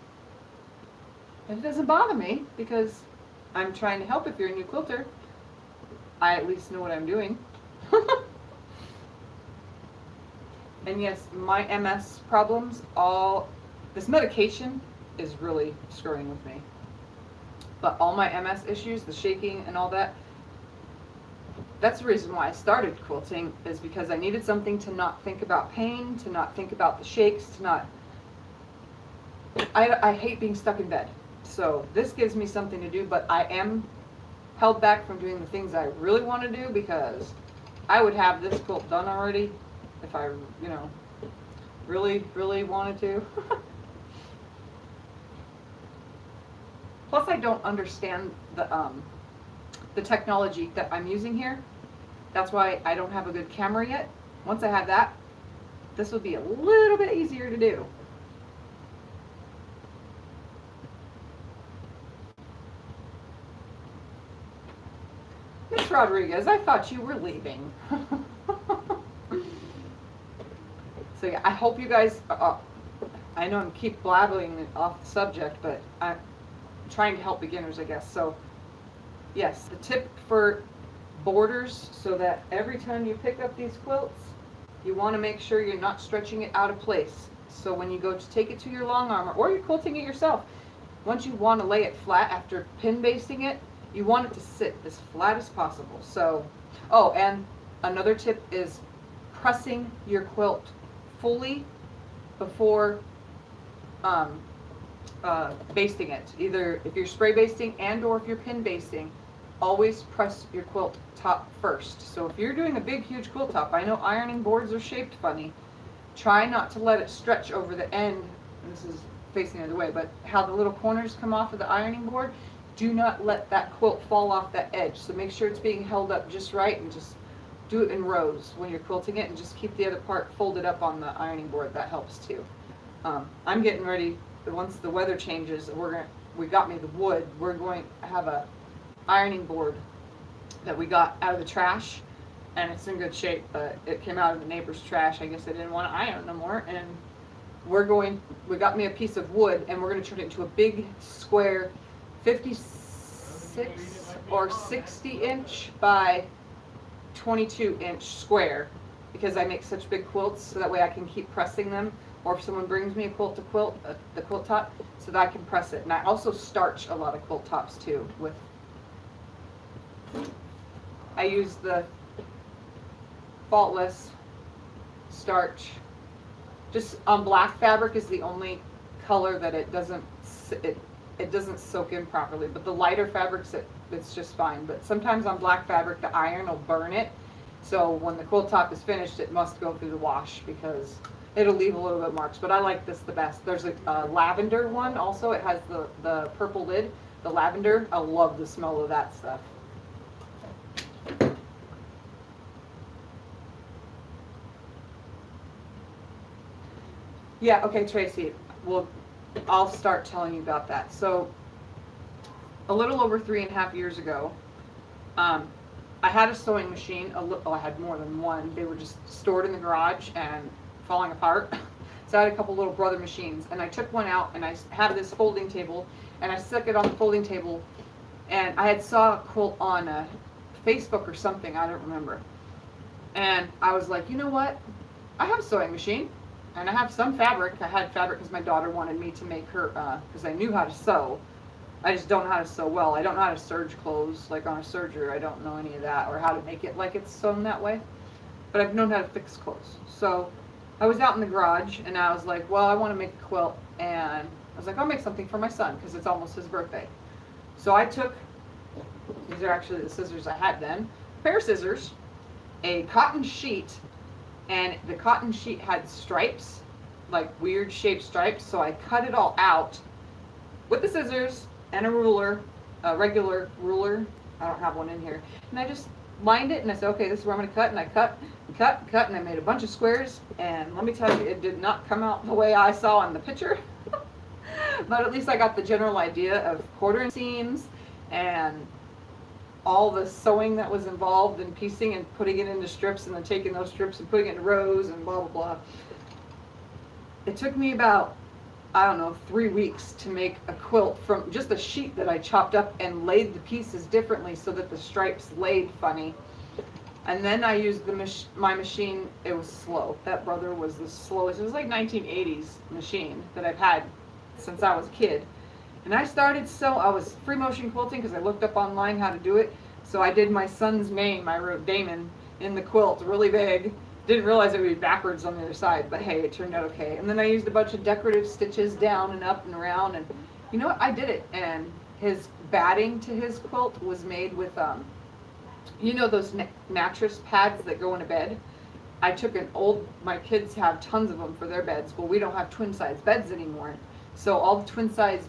And it doesn't bother me, because I'm trying to help. If you're a new quilter, I at least know what I'm doing. And yes, my MS problems, this medication is really screwing with me. But all my MS issues, the shaking and all that, that's the reason why I started quilting, is because I needed something to not think about pain, to not think about the shakes, to not... I hate being stuck in bed. So this gives me something to do, but I am held back from doing the things I really want to do, because I would have this quilt done already if I, you know, really, really wanted to. Plus, I don't understand the technology that I'm using here. That's why I don't have a good camera yet. Once I have that, this would be a little bit easier to do. Miss Rodriguez, I thought you were leaving. So yeah, I hope you guys, I know I keep blabbering off the subject, but I'm trying to help beginners, I guess. So yes, the tip for borders, so that every time you pick up these quilts, you want to make sure you're not stretching it out of place. So when you go to take it to your long arm, or you're quilting it yourself, once you want to lay it flat after pin basting it, you want it to sit as flat as possible. So, oh, and another tip is pressing your quilt fully before basting it. Either if you're spray basting and or if you're pin basting, always press your quilt top first. So if you're doing a big huge quilt top, I know ironing boards are shaped funny, try not to let it stretch over the end. This is facing the other way, but how the little corners come off of the ironing board, do not let that quilt fall off that edge. So make sure it's being held up just right, and just do it in rows when you're quilting it, and just keep the other part folded up on the ironing board. That helps too. I'm getting ready, once the weather changes, we got me the wood. We're going to have a ironing board that we got out of the trash, and it's in good shape, but it came out of the neighbor's trash. I guess they didn't want to iron no more, and we got me a piece of wood, and we're going to turn it into a big square 56 or 60 inch by 22 inch square, because I make such big quilts, so that way I can keep pressing them, or if someone brings me a quilt to quilt, the quilt top, so that I can press it. And I also starch a lot of quilt tops too. I use the Faultless starch. Just on black fabric is the only color that it doesn't soak in properly. But the lighter fabrics, it's just fine. But sometimes on black fabric, the iron will burn it. So when the quilt top is finished, it must go through the wash, because it'll leave a little bit of marks. But I like this the best. There's a lavender one also. It has the purple lid, the lavender. I love the smell of that stuff. Yeah, okay, Tracy. Well, I'll start telling you about that. So, a little over 3.5 years ago, I had a sewing machine. I had more than one. They were just stored in the garage and falling apart. So I had a couple little brother machines, and I took one out, and I had this folding table, and I stuck it on the folding table, and I had saw a quilt on Facebook or something, I don't remember. And I was like, you know what? I have a sewing machine. And I have some fabric. I had fabric because my daughter wanted me to make her, because I knew how to sew. I just don't know how to sew well. I don't know how to serge clothes, like on a serger. I don't know any of that, or how to make it like it's sewn that way. But I've known how to fix clothes. So I was out in the garage, and I was like, well, I want to make a quilt. And I was like, I'll make something for my son, because it's almost his birthday. So I took, these are actually the scissors I had then, a pair of scissors, a cotton sheet, and the cotton sheet had stripes, like weird shaped stripes, so I cut it all out with the scissors and a ruler, a regular ruler. I don't have one in here. And I just lined it, and I said, okay, this is where I'm going to cut, and I cut, and I made a bunch of squares, and let me tell you, it did not come out the way I saw on the picture. But at least I got the general idea of quartering seams and all the sewing that was involved in piecing and putting it into strips, and then taking those strips and putting it in rows and blah, blah, blah. It took me about, I don't know, 3 weeks to make a quilt from just a sheet that I chopped up and laid the pieces differently so that the stripes laid funny. And then I used my machine. It was slow. That brother was the slowest. It was like 1980s machine that I've had since I was a kid. And I started I was free motion quilting because I looked up online how to do it. So I did my son's name. I wrote Damon in the quilt really big. Didn't realize it would be backwards on the other side, but hey, it turned out okay. And then I used a bunch of decorative stitches down and up and around, and you know what? I did it. And his batting to his quilt was made with, you know, those mattress pads that go in a bed. I took my kids have tons of them for their beds. Well, we don't have twin size beds anymore. So all the twin size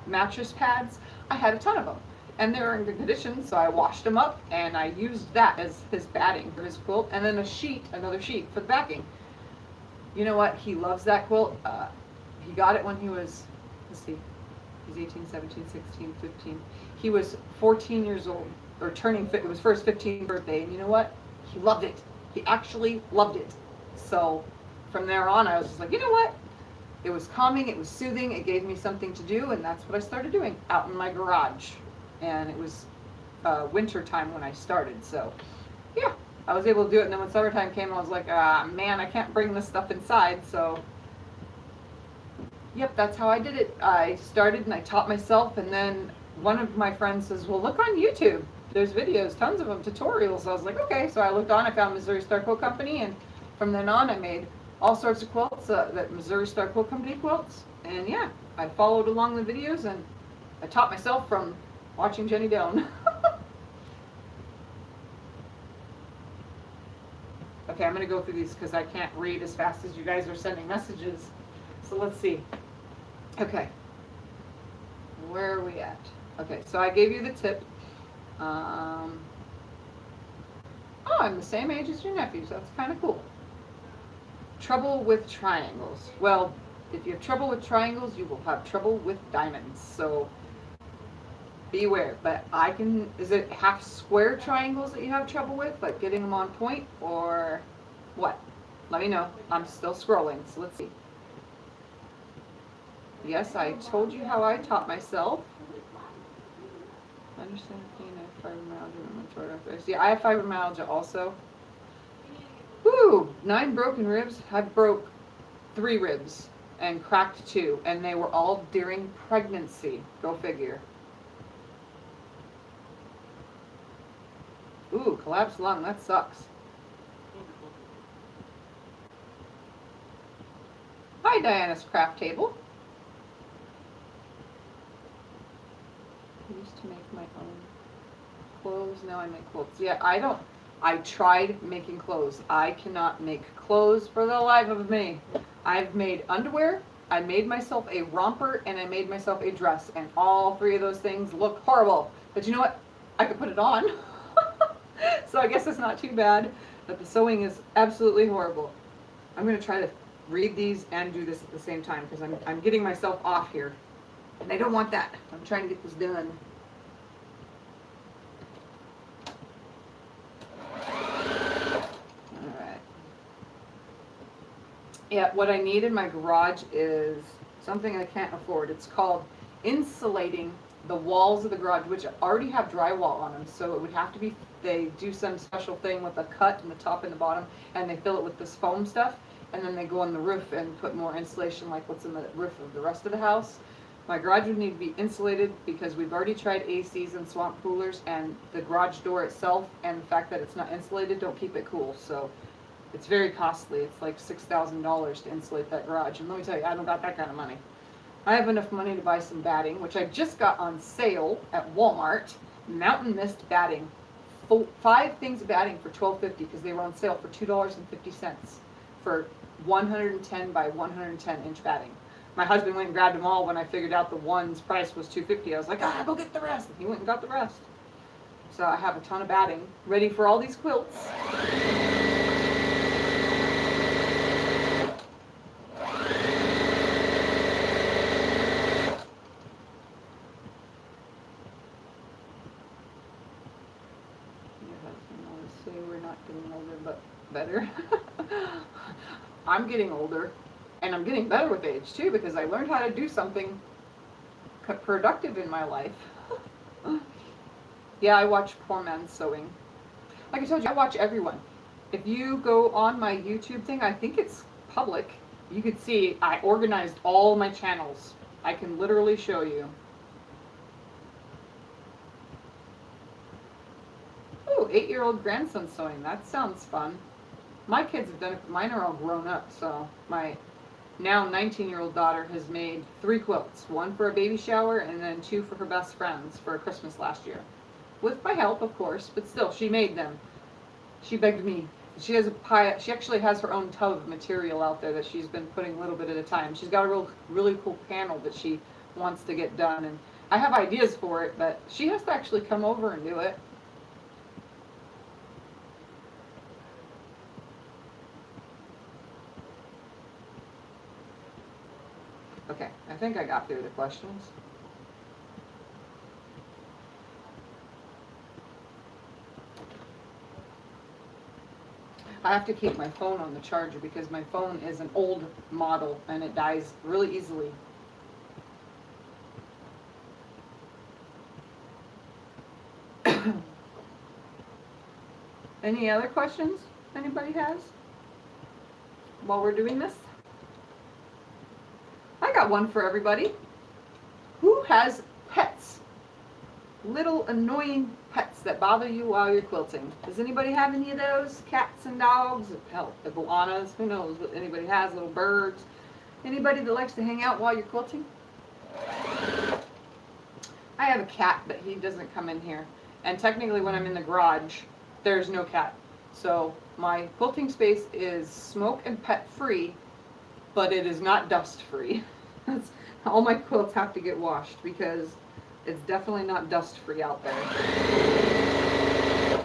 mattress pads, I had a ton of them, and they were in good condition, so I washed them up, and I used that as his batting for his quilt, and then another sheet for the backing. You know what? He loves that quilt. He got it when he was, let's see, he's 18, 17, 16, 15. He was 14 years old, or turning, it was for his 15th birthday, and you know what? He loved it. He actually loved it. So from there on, I was just like, you know what? It was calming, it was soothing, it gave me something to do, and that's what I started doing out in my garage. And it was winter time when I started, so I was able to do it. And then when summertime came, I was like, man, I can't bring this stuff inside, so Yep, that's how I did it. I started and I taught myself, and then one of my friends says, well, look on YouTube. There's videos, tons of them, tutorials. I was like, okay. So I looked on, I found Missouri Star Quilt Company, and from then on I made all sorts of quilts, that Missouri Star Quilt Company quilts. And yeah, I followed along the videos, and I taught myself from watching Jenny Doan. Okay, I'm going to go through these because I can't read as fast as you guys are sending messages. So let's see. Okay. Where are we at? Okay, so I gave you the tip. Oh, I'm the same age as your nephews. That's kind of cool. Trouble with triangles. Well, if you have trouble with triangles, you will have trouble with diamonds. So beware. But is it half square triangles that you have trouble with, like getting them on point, or what? Let me know. I'm still scrolling, so let's see. Yes, I told you how I taught myself. Understand pain, I have fibromyalgia, rheumatoid arthritis. Yeah, I have fibromyalgia also. Woo! 9 broken ribs. I broke 3 ribs and cracked 2, and they were all during pregnancy. Go figure. Ooh, collapsed lung. That sucks. Hi, Diana's Craft Table. I used to make my own clothes. Now I make quilts. Yeah, I tried making clothes. I cannot make clothes for the life of me. I've made underwear, I made myself a romper, and I made myself a dress. And all 3 of those things look horrible. But you know what? I could put it on. So I guess it's not too bad. But the sewing is absolutely horrible. I'm going to try to read these and do this at the same time because I'm getting myself off here. And I don't want that. I'm trying to get this done. Alright. Yeah, what I need in my garage is something I can't afford. It's called insulating the walls of the garage, which already have drywall on them. So it would have to be, they do some special thing with a cut in the top and the bottom, and they fill it with this foam stuff, and then they go on the roof and put more insulation like what's in the roof of the rest of the house. My garage would need to be insulated because we've already tried ACs and swamp coolers, and the garage door itself and the fact that it's not insulated don't keep it cool. So it's very costly. It's like $6,000 to insulate that garage. And let me tell you, I don't got that kind of money. I have enough money to buy some batting, which I just got on sale at Walmart. Mountain Mist batting. 5 things of batting for $12.50 because they were on sale for $2.50 for 110 by 110 inch batting. My husband went and grabbed them all when I figured out the one's price was $2.50. I was like, go get the rest. And he went and got the rest. So I have a ton of batting ready for all these quilts. Say we're not getting older, but better. I'm getting older, and I'm getting better with age too because I learned how to do something productive in my life. Yeah, I watch poor men sewing. Like I told you, I watch everyone. If you go on my YouTube thing, I think it's public, you could see I organized all my channels. I can literally show you. Oh, 8-year-old grandson sewing. That sounds fun. My kids have done it. Mine are all grown up. So my now 19-year-old daughter has made 3 quilts. 1 for a baby shower and then 2 for her best friends for Christmas last year. With my help, of course, but still, she made them. She begged me. She has a pie. She actually has her own tub of material out there that she's been putting a little bit at a time. She's got a really cool panel that she wants to get done. And I have ideas for it, but she has to actually come over and do it. Okay, I think I got through the questions. I have to keep my phone on the charger because my phone is an old model and it dies really easily. Any other questions anybody has while we're doing this? I got got one for everybody. Who has pets? Little annoying pets that bother you while you're quilting. Does anybody have any of those? Cats and dogs? Hell, iguanas, who knows what anybody has, little birds. Anybody that likes to hang out while you're quilting? I have a cat, but he doesn't come in here. And technically when I'm in the garage, there's no cat. So my quilting space is smoke and pet free, but it is not dust free. All my quilts have to get washed because it's definitely not dust free out there.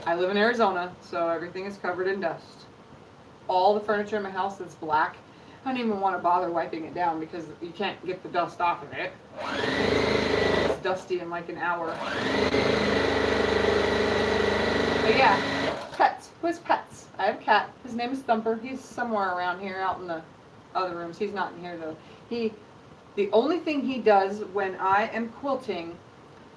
I live in Arizona, so everything is covered in dust. All the furniture in my house is black. I don't even want to bother wiping it down because you can't get the dust off of it. It's dusty in like an hour. But yeah, pets. Who has pets? I have a cat. His name is Thumper. He's somewhere around here out in the other rooms. He's not in here though. The only thing he does when I am quilting,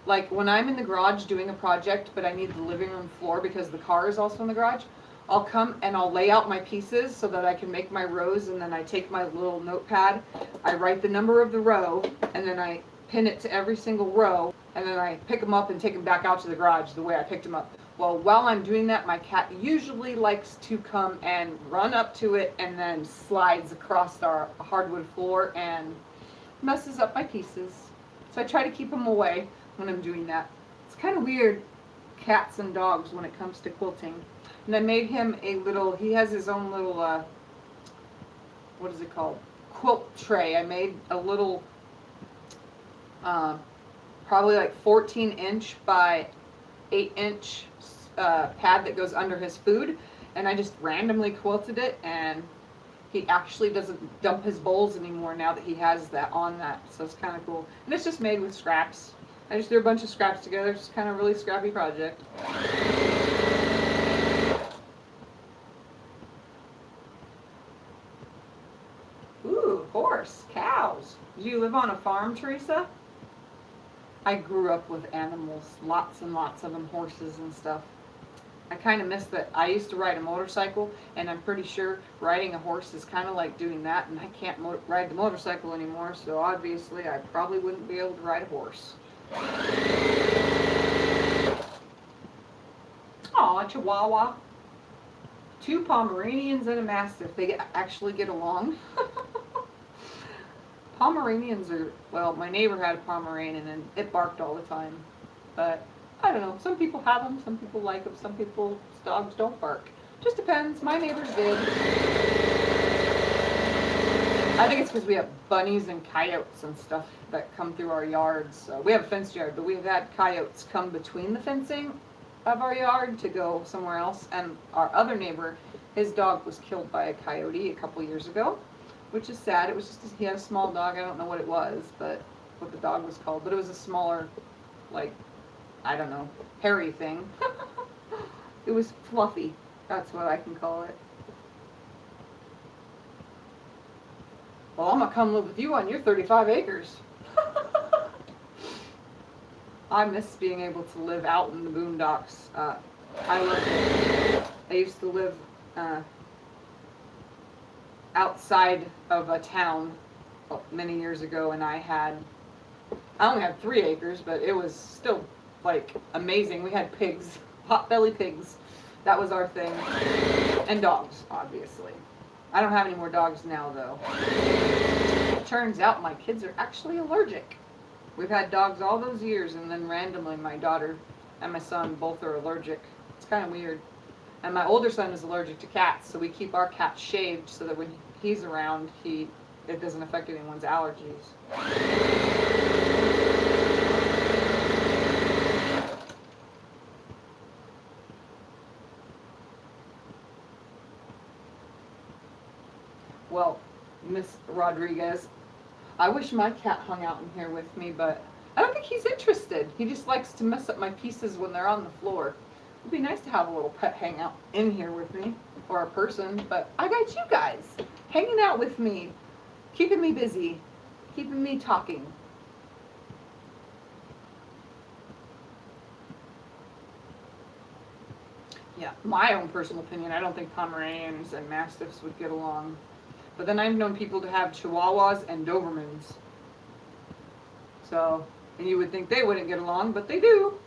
like when I'm in the garage doing a project, but I need the living room floor because the car is also in the garage, I'll come and I'll lay out my pieces so that I can make my rows, and then I take my little notepad, I write the number of the row, and then I pin it to every single row, and then I pick them up and take them back out to the garage the way I picked them up. Well, while I'm doing that, my cat usually likes to come and run up to it and then slides across our hardwood floor and messes up my pieces. So I try to keep him away when I'm doing that. It's kind of weird, cats and dogs, when it comes to quilting. And I made him a little, he has his own little, what is it called? Quilt tray. I made a little, probably like 14-inch by 8-inch pad that goes under his food. And I just randomly quilted it, and he actually doesn't dump his bowls anymore now that he has that on that. So it's kind of cool. And it's just made with scraps. I just threw a bunch of scraps together. It's kind of a really scrappy project. Ooh, horse, cows. Do you live on a farm, Teresa? I grew up with animals, lots and lots of them, horses and stuff. I kind of miss that. I used to ride a motorcycle, and I'm pretty sure riding a horse is kind of like doing that, and I can't ride the motorcycle anymore, so obviously I probably wouldn't be able to ride a horse. Aw, Chihuahua. 2 Pomeranians and a Mastiff. They actually get along. Pomeranians are, well, my neighbor had a Pomeranian and it barked all the time. But I don't know. Some people have them. Some people like them. Some people's dogs don't bark. Just depends. My neighbors did. I think it's because we have bunnies and coyotes and stuff that come through our yards. So we have a fenced yard, but we've had coyotes come between the fencing of our yard to go somewhere else. And our other neighbor, his dog was killed by a coyote a couple years ago, which is sad. It was just, he had a small dog. I don't know what it was, but what the dog was called. But it was a smaller, like, I don't know, hairy thing. It was fluffy. That's what I can call it. Well, I'm gonna come live with you on your 35 acres. I miss being able to live out in the boondocks. I loved it. I used to live outside of a town many years ago, and I only had 3 acres, but it was still like amazing. We had pigs, pot-belly pigs. That was our thing. And dogs, obviously. I don't have any more dogs now, though. It turns out my kids are actually allergic. We've had dogs all those years, and then randomly my daughter and my son both are allergic. It's kind of weird. And my older son is allergic to cats, so we keep our cat shaved so that when he's around, it doesn't affect anyone's allergies. Well, Miss Rodriguez, I wish my cat hung out in here with me, but I don't think he's interested. He just likes to mess up my pieces when they're on the floor. It'd be nice to have a little pet hang out in here with me, or a person, but I got you guys hanging out with me, keeping me busy, keeping me talking. Yeah, my own personal opinion, I don't think Pomeranians and Mastiffs would get along. But then I've known people to have Chihuahuas and Dobermans, So, and you would think they wouldn't get along, but they do.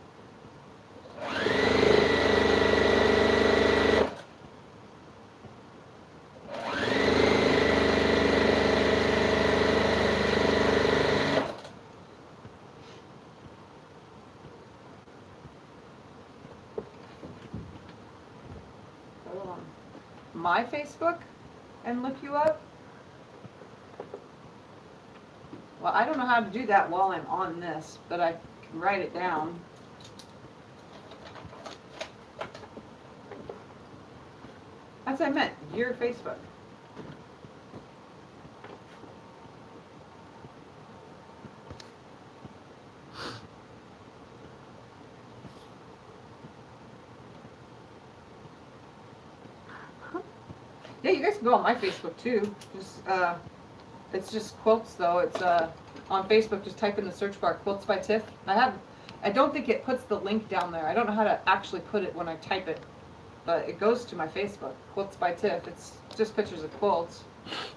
Go on my Facebook and look you up. Well, I don't know how to do that while I'm on this, but I can write it down. As I meant, your Facebook. Yeah, you guys can go on my Facebook too. Just it's just Quilts though. It's on Facebook. Just type in the search bar Quilts by Tiff. I don't think it puts the link down there. I don't know how to actually put it when I type it, but it goes to my Facebook Quilts by Tiff. It's just pictures of quilts.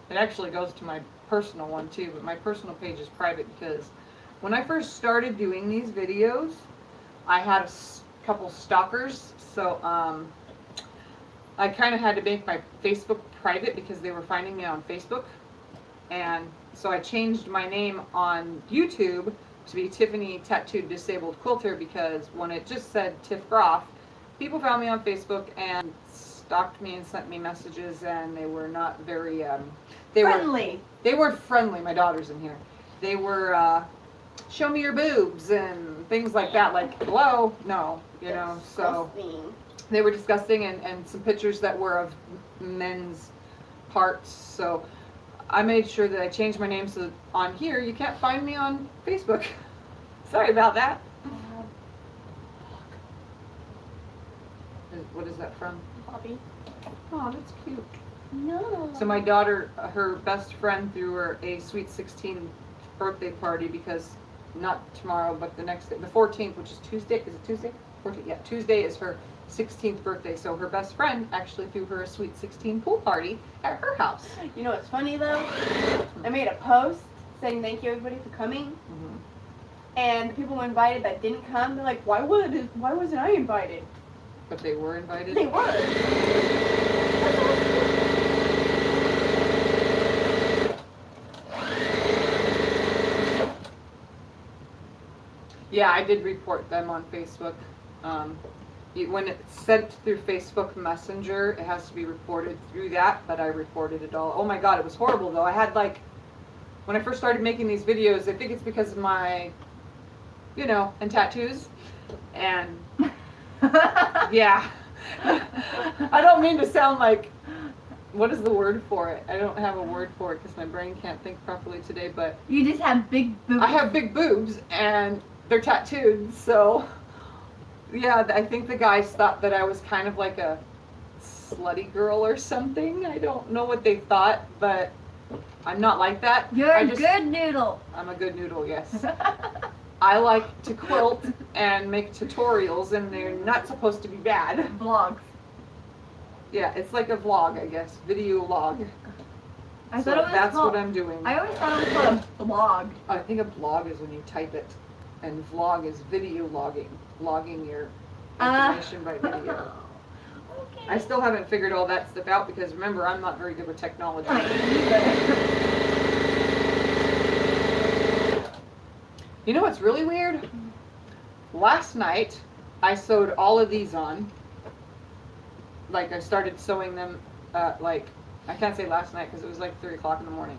It actually goes to my personal one too, but my personal page is private because when I first started doing these videos, I had a couple stalkers, so I kind of had to make my Facebook private because they were finding me on Facebook. And so I changed my name on YouTube to be Tiffany Tattooed Disabled Quilter because when it just said Tiff Groff, people found me on Facebook and stalked me and sent me messages, and they were not very Friendly. They weren't friendly. My daughter's in here. They were show me your boobs and things like that. Like, hello, no, you know. So they were disgusting, and some pictures that were of men's parts. So I made sure that I changed my name so that on here you can't find me on Facebook. Sorry about that. What is that from? Bobby. Oh, that's cute. No. So my daughter, her best friend threw her a sweet 16 birthday party because not tomorrow, but the next day, the 14th, which is Tuesday. Is it Tuesday? 14th. Yeah, Tuesday is her 16th birthday. So her best friend actually threw her a sweet 16 pool party at her house. You know what's funny though? I made a post saying thank you everybody for coming, Mm-hmm. and the people who invited that didn't come, they're like, why wasn't I invited? But they were invited. They were. Yeah, I did report them on Facebook. When it's sent through Facebook Messenger, it has to be reported through that, but I reported it all. Oh my god, it was horrible though. I had like, when I first started making these videos, I think it's because of my, you know, and tattoos, and yeah. I don't mean to sound like, what is the word for it? I don't have a word for it because my brain can't think properly today, but You just have big boobs. I have big boobs and they're tattooed, so yeah, I think the guys thought that I was kind of like a slutty girl or something. I don't know what they thought, but I'm not like that. You're I a just- good noodle. I'm a good noodle, yes. I like to quilt and make tutorials, and they're not supposed to be bad. Vlogs. Yeah, it's like a vlog, I guess, video log. I So thought it was that's called, what I'm doing. I always thought it was called a blog. I think a blog is when you type it, and vlog is video logging, logging your information by video. Okay. I still haven't figured all that stuff out because remember, I'm not very good with technology. I ain't either. You know what's really weird? Last night, I sewed all of these on. Like, I started sewing them, like, I can't say last night because it was like 3 o'clock in the morning.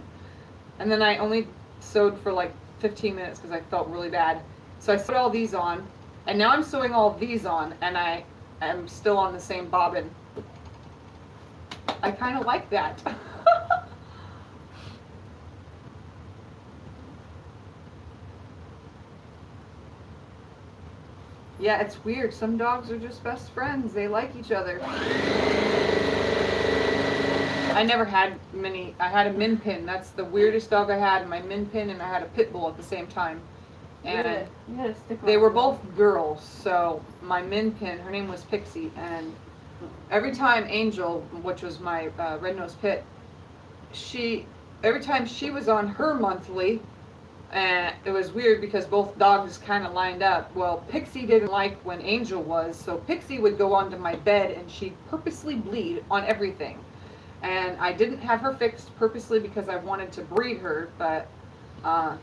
And then I only sewed for like 15 minutes because I felt really bad. So I sewed all these on, and now I'm sewing all of these on, and I am still on the same bobbin. I kind of like that. Yeah, it's weird. Some dogs are just best friends. They like each other. I never had many. I had a min pin. That's the weirdest dog I had. My min pin, and I had a pit bull at the same time. And You gotta stick they around. were both girls. So my min pin, her name was Pixie, and every time Angel, which was my red-nosed pit, every time she was on her monthly, And it was weird because both dogs kind of lined up. Well, Pixie didn't like when Angel was, so Pixie would go onto my bed and she'd purposely bleed on everything. And I didn't have her fixed purposely because I wanted to breed her, but I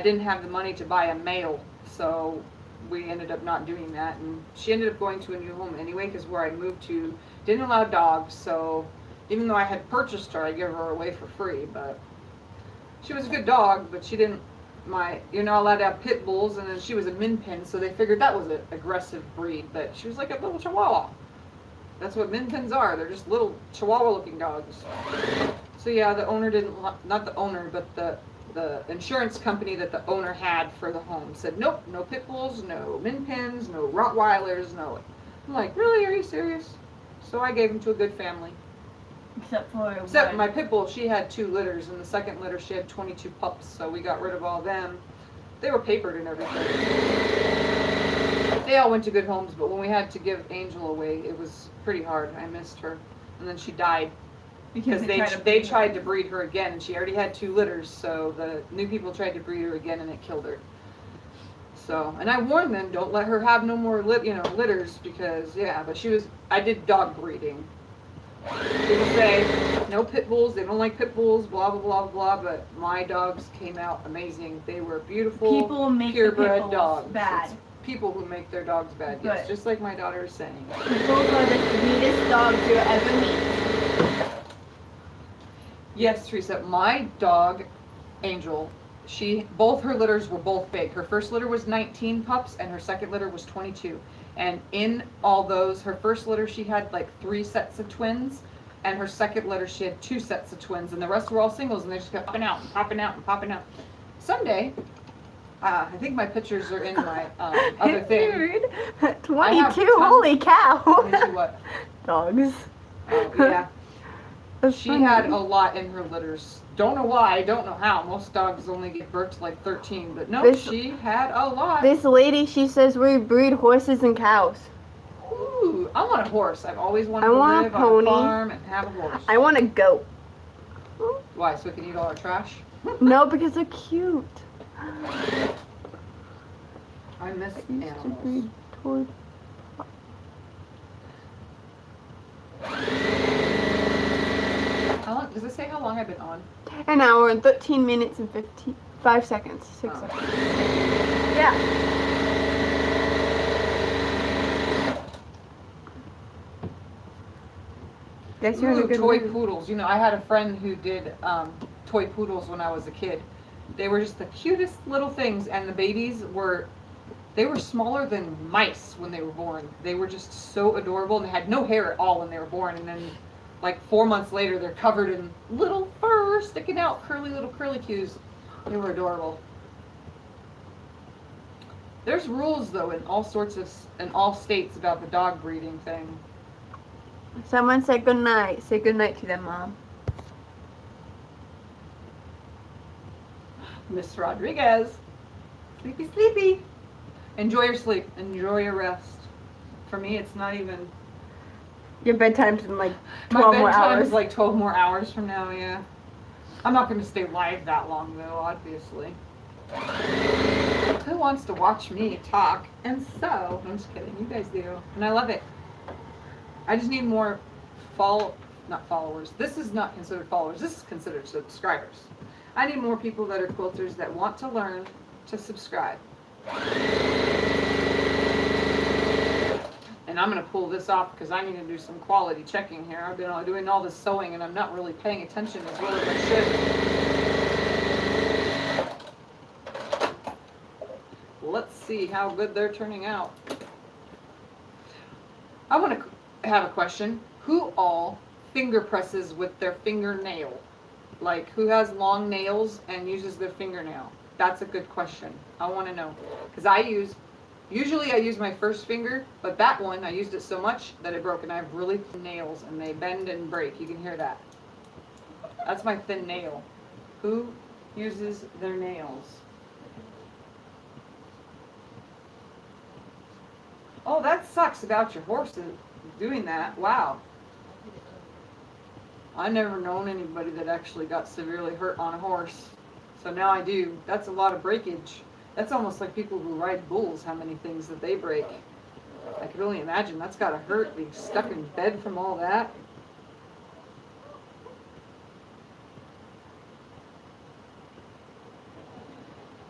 didn't have the money to buy a male, so we ended up not doing that. And she ended up going to a new home anyway because where I moved to didn't allow dogs, so even though I had purchased her, I gave her away for free. But she was a good dog, but she didn't. You're not allowed to have pit bulls, and then she was a min pin, so they figured that was an aggressive breed. But she was like a little Chihuahua. That's what min pins are. They're just little Chihuahua-looking dogs. So yeah, the owner didn't. Not the owner, but the insurance company that the owner had for the home said, nope, no pit bulls, no min pins, no Rottweilers, no. I'm like, really? Are you serious? So I gave him to a good family. Except for Except my pit bull, she had 2 litters, and the second litter she had 22 pups, so we got rid of all them. They were papered and everything. They all went to good homes, but when we had to give Angel away, it was pretty hard. I missed her. And then she died because they tried to breed her again, and she already had 2 litters, so the new people tried to breed her again, and it killed her. So, and I warned them, don't let her have no more litters, because, yeah, but I did dog breeding. People say, no pit bulls, they don't like pit bulls, blah, blah, blah, blah, but my dogs came out amazing. They were beautiful, people make purebred the pit bulls dogs. bad. It's people who make their dogs bad, yes, just like my daughter is saying. Pit bulls are the sweetest dogs you'll ever meet. Yes, Teresa, my dog, Angel, both her litters were both big. Her first litter was 19 pups, and her second litter was 22. And in all those, her first litter she had like 3 sets of twins, and her second litter she had 2 sets of twins, and the rest were all singles, and they just kept popping out and popping out and popping out. Someday, I think my pictures are in my other thing. Dude, 22, holy cow. 22 what? Dogs. Oh, yeah. She funny. had a lot in her litters. Don't know why, don't know how. Most dogs only give birth to like 13, but no, she had a lot. This lady, she says we breed horses and cows. Ooh, I want a horse. I've always wanted to want a live on pony. a farm and have a horse. I want a goat. Why? So we can eat all our trash? No, because they're cute. I miss I used to animals. breed toy. How long, does it say how long I've been on? An hour and 13 minutes and 5 seconds. 6 Oh. seconds. Yeah. Guess you're in a Ooh, good toy mood. poodles. You know, I had a friend who did toy poodles when I was a kid. They were just the cutest little things, and the babies were smaller than mice when they were born. They were just so adorable, and they had no hair at all when they were born, and then like 4 months later they're covered in little fur sticking out, little curly cues. They were adorable. There's rules though in all states about the dog breeding thing. Someone say good night. Say good night to them, Mom. Miss Rodriguez. Sleepy, sleepy. Enjoy your sleep. Enjoy your rest. For me, it's not even. Your bedtime's in like My 12 more bedtime hours. is like 12 more hours from now, yeah. I'm not going to stay live that long though, obviously. Who wants to watch me talk and sew? I'm just kidding. You guys do. And I love it. I just need more not followers. This is not considered followers. This is considered subscribers. I need more people that are quilters that want to learn to subscribe. And I'm going to pull this off because I need to do some quality checking here. I've been doing all this sewing and I'm not really paying attention as well as I should. Let's see how good they're turning out. I want to have a question. Who all finger presses with their fingernail? Like, who has long nails and uses their fingernail? That's a good question. I want to know. Because usually I use my first finger, but that one, I used it so much that it broke, and I have really thin nails, and they bend and break. You can hear that. That's my thin nail. Who uses their nails? Oh, that sucks about your horse doing that. Wow. I've never known anybody that actually got severely hurt on a horse. So now I do. That's a lot of breakage. That's almost like people who ride bulls, how many things that they break. I could only imagine. That's gotta hurt, being stuck in bed from all that.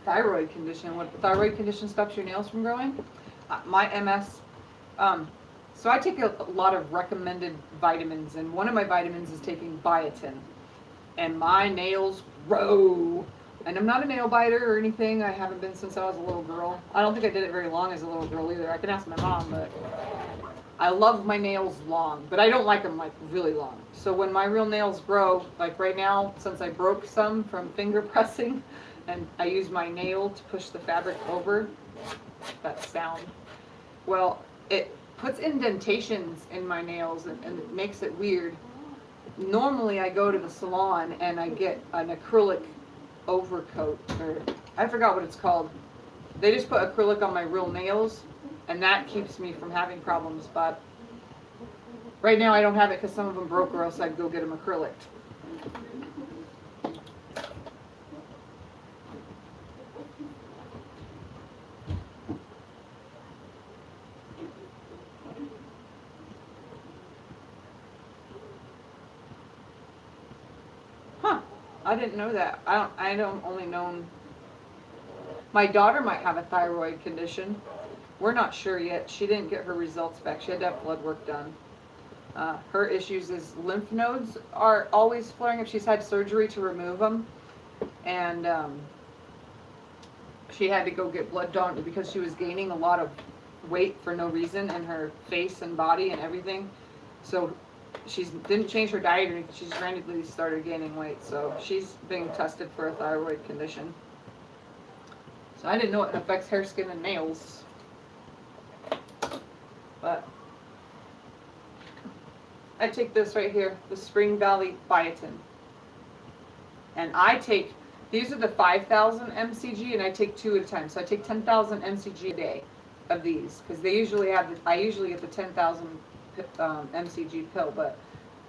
Thyroid condition. What thyroid condition stops your nails from growing? My MS. So I take a lot of recommended vitamins, and one of my vitamins is taking biotin, and my nails grow. And I'm not a nail biter or anything. I haven't been since I was a little girl. I don't think I did it very long as a little girl either. I can ask my mom, but I love my nails long, but I don't like them like really long. So when my real nails grow, like right now, since I broke some from finger pressing, and I use my nail to push the fabric over, that sound, well, it puts indentations in my nails and it makes it weird. Normally I go to the salon and I get an acrylic overcoat, or I forgot what it's called. They just put acrylic on my real nails and that keeps me from having problems, but right now I don't have it because some of them broke, or else I'd go get them acrylic. I didn't know that. I don't only known. My daughter might have a thyroid condition. We're not sure yet. She didn't get her results back. She had to have blood work done. Her issues is lymph nodes are always flaring up. She's had surgery to remove them. And she had to go get blood drawn because she was gaining a lot of weight for no reason in her face and body and everything. So she didn't change her diet or anything. She just randomly started gaining weight. So she's being tested for a thyroid condition. So I didn't know it affects hair, skin, and nails. But I take this right here, the Spring Valley Biotin. And I take, these are the 5,000 mcg, and I take 2 at a time. So I take 10,000 mcg a day of these, because they usually have, I usually get the 10,000 mcg pill, but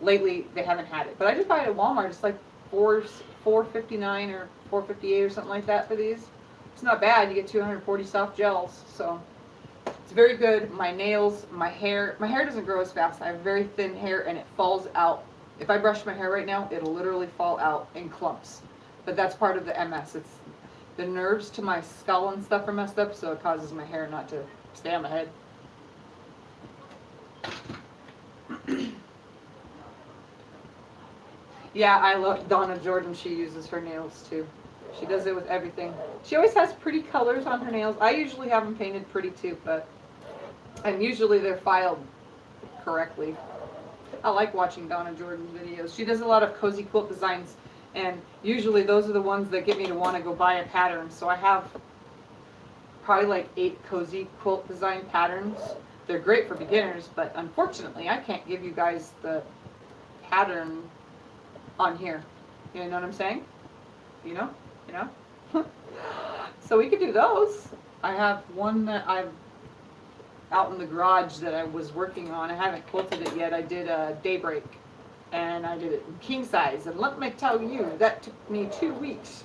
lately they haven't had it. But I just buy it at Walmart. It's like $4.59 or $4.58 or something like that for these. It's not bad. You get 240 soft gels, so it's very good. My nails, my hair doesn't grow as fast. I have very thin hair and it falls out. If I brush my hair right now, it'll literally fall out in clumps. But that's part of the MS. It's the nerves to my skull and stuff are messed up, so it causes my hair not to stay on my head. Yeah, I love Donna Jordan. She uses her nails too. She does it with everything. She always has pretty colors on her nails. I usually have them painted pretty too, and usually they're filed correctly. I like watching Donna Jordan's videos. She does a lot of cozy quilt designs, and usually those are the ones that get me to want to go buy a pattern. So I have probably like 8 cozy quilt design patterns. They're great for beginners, but unfortunately I can't give you guys the pattern on here. You know what I'm saying? You know? So we could do those. I have one that I've out in the garage that I was working on. I haven't quilted it yet. I did a Daybreak, and I did it in king size, and let me tell you, that took me 2 weeks.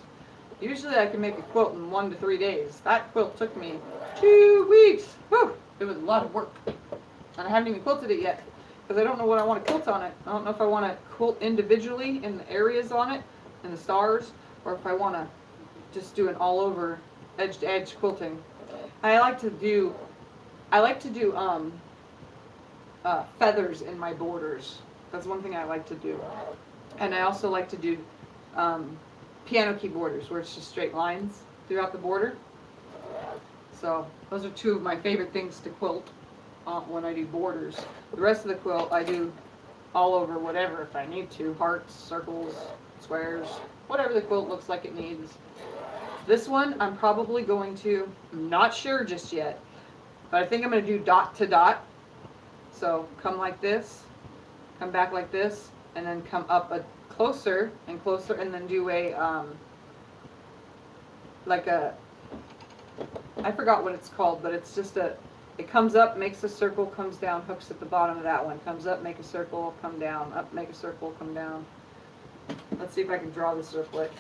Usually I can make a quilt in 1 to 3 days. That quilt took me 2 weeks. Whew! It was a lot of work, and I haven't even quilted it yet because I don't know what I want to quilt on it. I don't know if I want to quilt individually in the areas on it and the stars, or if I want to just do an all over edge to edge quilting. I like to do feathers in my borders. That's one thing I like to do. And I also like to do piano key borders where it's just straight lines throughout the border. So those are 2 of my favorite things to quilt when I do borders. The rest of the quilt I do all over whatever if I need to. Hearts, circles, squares, whatever the quilt looks like it needs. This one I'm probably going to, I'm not sure just yet, but I think I'm going to do dot to dot. So come like this, come back like this, and then come up closer and closer, and then do a, like a, I forgot what it's called, but it's just a, it comes up, makes a circle, comes down, hooks at the bottom of that one. Comes up, make a circle, come down, up, make a circle, come down. Let's see if I can draw the circlet.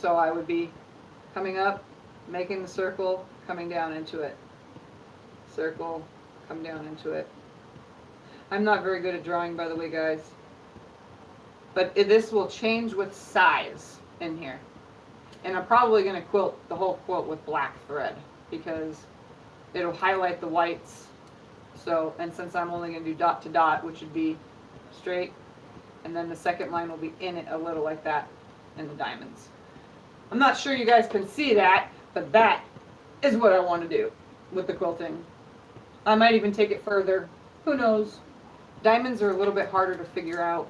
So I would be coming up, making the circle, coming down into it. Circle, come down into it. I'm not very good at drawing, by the way, guys. But this will change with size in here. And I'm probably going to quilt the whole quilt with black thread because it'll highlight the whites. So, and since I'm only going to do dot to dot, which would be straight, and then the second line will be in it a little like that in the diamonds. I'm not sure you guys can see that, but that is what I want to do with the quilting. I might even take it further. Who knows? Diamonds are a little bit harder to figure out.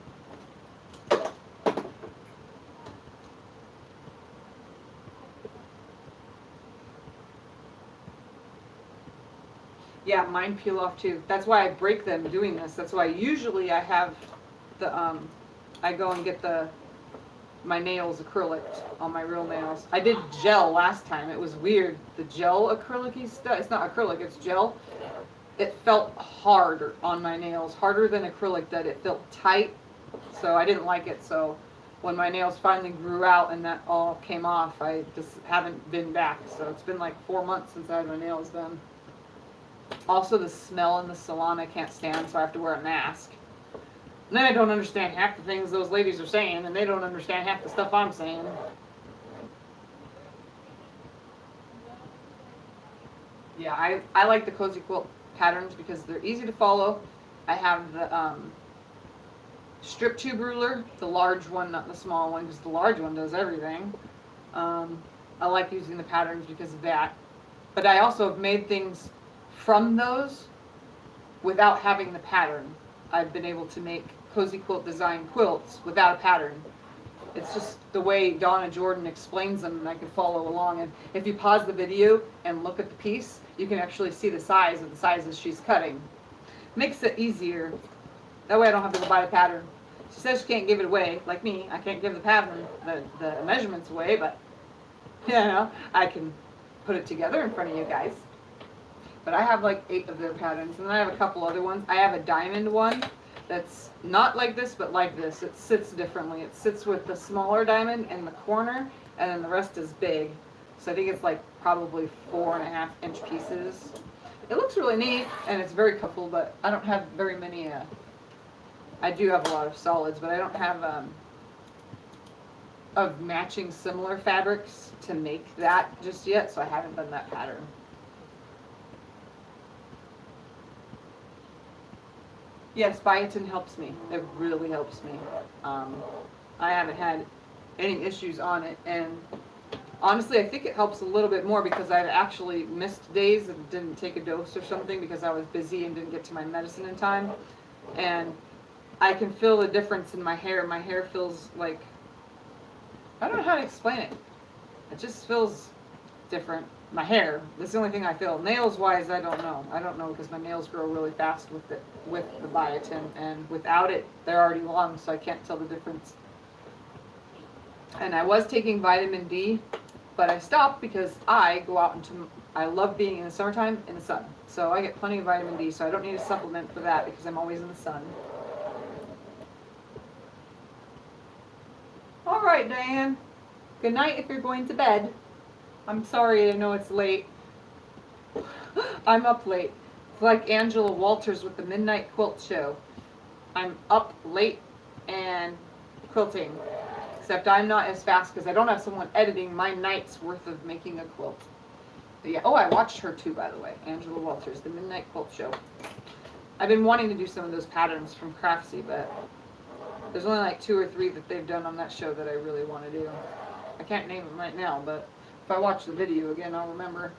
Yeah, mine peel off too. That's why I break them doing this. That's why usually I have the, I go and get my nails acrylic on my real nails. I did gel last time. It was weird. The gel acrylic-y stuff, it's not acrylic, it's gel. It felt hard on my nails, harder than acrylic that it felt tight. So I didn't like it. So when my nails finally grew out and that all came off, I just haven't been back. So it's been like 4 months since I had my nails done. Also, the smell in the salon I can't stand, so I have to wear a mask. And then I don't understand half the things those ladies are saying, and they don't understand half the stuff I'm saying. Yeah, I like the Cozy Quilt patterns because they're easy to follow. I have the strip tube ruler, the large one, not the small one, because the large one does everything. I like using the patterns because of that. But I also have made things from those without having the pattern. I've been able to make Cozy Quilt design quilts without a pattern. It's just the way Donna Jordan explains them, and I can follow along. And if you pause the video and look at the piece, you can actually see the size of the sizes she's cutting. Makes it easier. That way I don't have to go buy the pattern. She says she can't give it away, like me. I can't give the pattern, the measurements away, but you know, I can put it together in front of you guys. But I have like 8 of their patterns, and then I have a couple other ones. I have a diamond one that's not like this, but like this. It sits differently. It sits with the smaller diamond in the corner, and then the rest is big. So I think it's like probably 4.5-inch pieces. It looks really neat, and it's very comfortable, but I don't have very many, I do have a lot of solids, but I don't have, of matching similar fabrics to make that just yet, so I haven't done that pattern. Yes, biotin helps me. It really helps me. I haven't had any issues on it, and honestly, I think it helps a little bit more because I've actually missed days and didn't take a dose or something because I was busy and didn't get to my medicine in time. And I can feel the difference in my hair. My hair feels like, I don't know how to explain it. It just feels different. My hair, that's the only thing I feel. Nails wise, I don't know. I don't know because my nails grow really fast with the biotin, and without it, they're already long, so I can't tell the difference. And I was taking vitamin D, but I stopped because I go out I love being in the summertime in the sun. So I get plenty of vitamin D, so I don't need a supplement for that because I'm always in the sun. All right, Diane. Good night if you're going to bed. I'm sorry, I know it's late. I'm up late. It's like Angela Walters with the Midnight Quilt Show. I'm up late and quilting. Except I'm not as fast because I don't have someone editing my night's worth of making a quilt. But yeah. Oh, I watched her too, by the way. Angela Walters, the Midnight Quilt Show. I've been wanting to do some of those patterns from Craftsy, but there's only like 2 or 3 that they've done on that show that I really want to do. I can't name them right now, but if I watch the video again, I'll remember.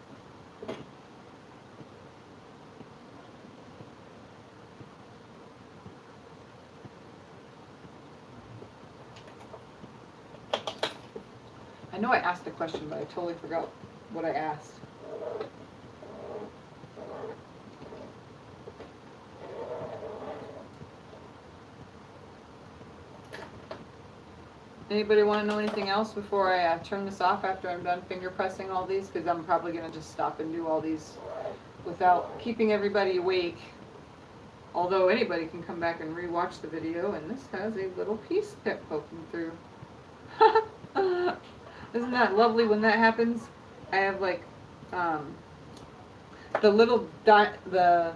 I know I asked a question, but I totally forgot what I asked. Anybody want to know anything else before I turn this off after I'm done finger pressing all these? Because I'm probably going to just stop and do all these without keeping everybody awake. Although anybody can come back and re-watch the video, and this has a little piece poking through. Isn't that lovely when that happens? I have like, the little the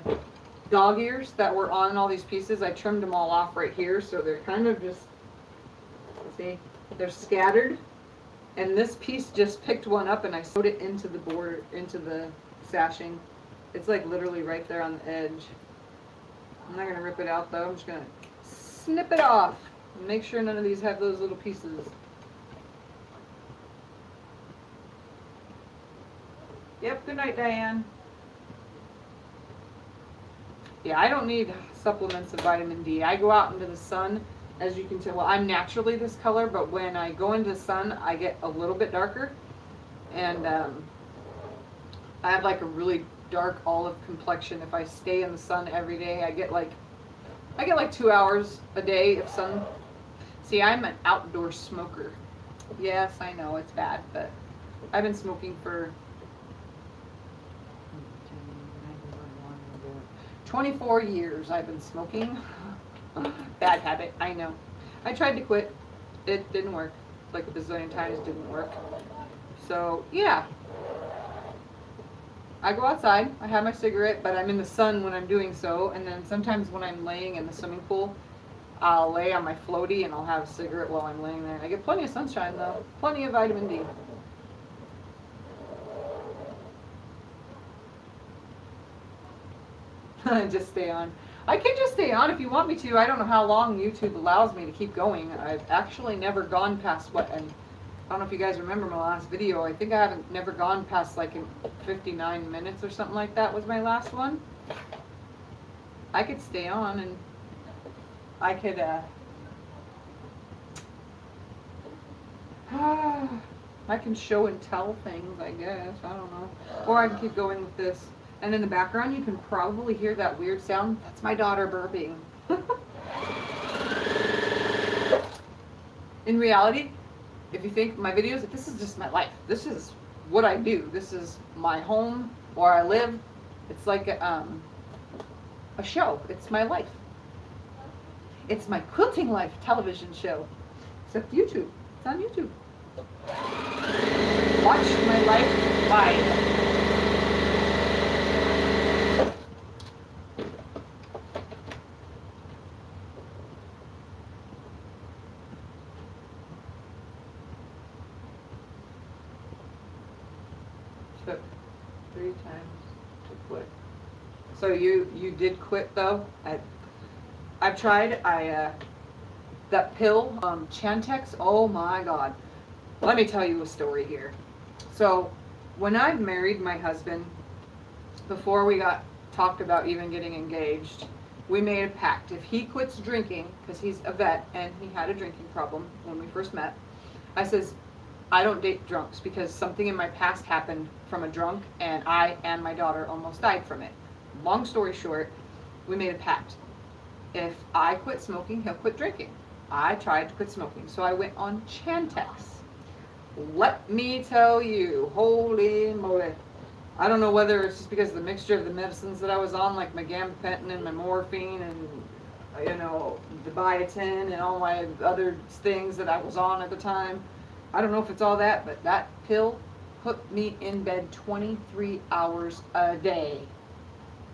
dog ears that were on all these pieces. I trimmed them all off right here, so they're kind of just, see, they're scattered. And this piece just picked one up and I sewed it into the border, into the sashing. It's like literally right there on the edge. I'm not gonna rip it out though. I'm just gonna snip it off and make sure none of these have those little pieces. Yep, good night, Diane. Yeah, I don't need supplements of vitamin D. I go out into the sun, as you can tell. Well, I'm naturally this color, but when I go into the sun, I get a little bit darker. And I have like a really dark olive complexion. If I stay in the sun every day, I get like 2 hours a day of sun. See, I'm an outdoor smoker. Yes, I know it's bad, but I've been smoking for 24 years. I've been smoking. Bad habit, I know. I tried to quit. It didn't work. Like a bazillion times, didn't work. So, yeah. I go outside, I have my cigarette, but I'm in the sun when I'm doing so, and then sometimes when I'm laying in the swimming pool, I'll lay on my floaty and I'll have a cigarette while I'm laying there. I get plenty of sunshine though, plenty of vitamin D. Just stay on. I can just stay on if you want me to. I don't know how long YouTube allows me to keep going. I've actually never gone past what, and I don't know if you guys remember my last video. I think I haven't never gone past like 59 minutes or something like that was my last one. I could stay on and I could I can show and tell things, I guess. I don't know. Or I can keep going with this. And in the background, you can probably hear that weird sound. That's my daughter burping. In reality, if you think my videos, this is just my life. This is what I do. This is my home, where I live. It's like a show. It's my life. It's my quilting life television show. Except YouTube. It's on YouTube. Watch my life live. Took 3 times to quit. So you did quit though? I've tried. That pill, Chantix. Oh my God! Let me tell you a story here. So when I married my husband, before we got talked about even getting engaged, we made a pact. If he quits drinking, because he's a vet and he had a drinking problem when we first met, I says, I don't date drunks because something in my past happened from a drunk and I and my daughter almost died from it. Long story short, we made a pact. If I quit smoking, he'll quit drinking. I tried to quit smoking, so I went on Chantix. Let me tell you, holy moly. I don't know whether it's just because of the mixture of the medicines that I was on, like my gabapentin and my morphine and, you know, the biotin and all my other things that I was on at the time. I don't know if it's all that, but that pill put me in bed 23 hours a day.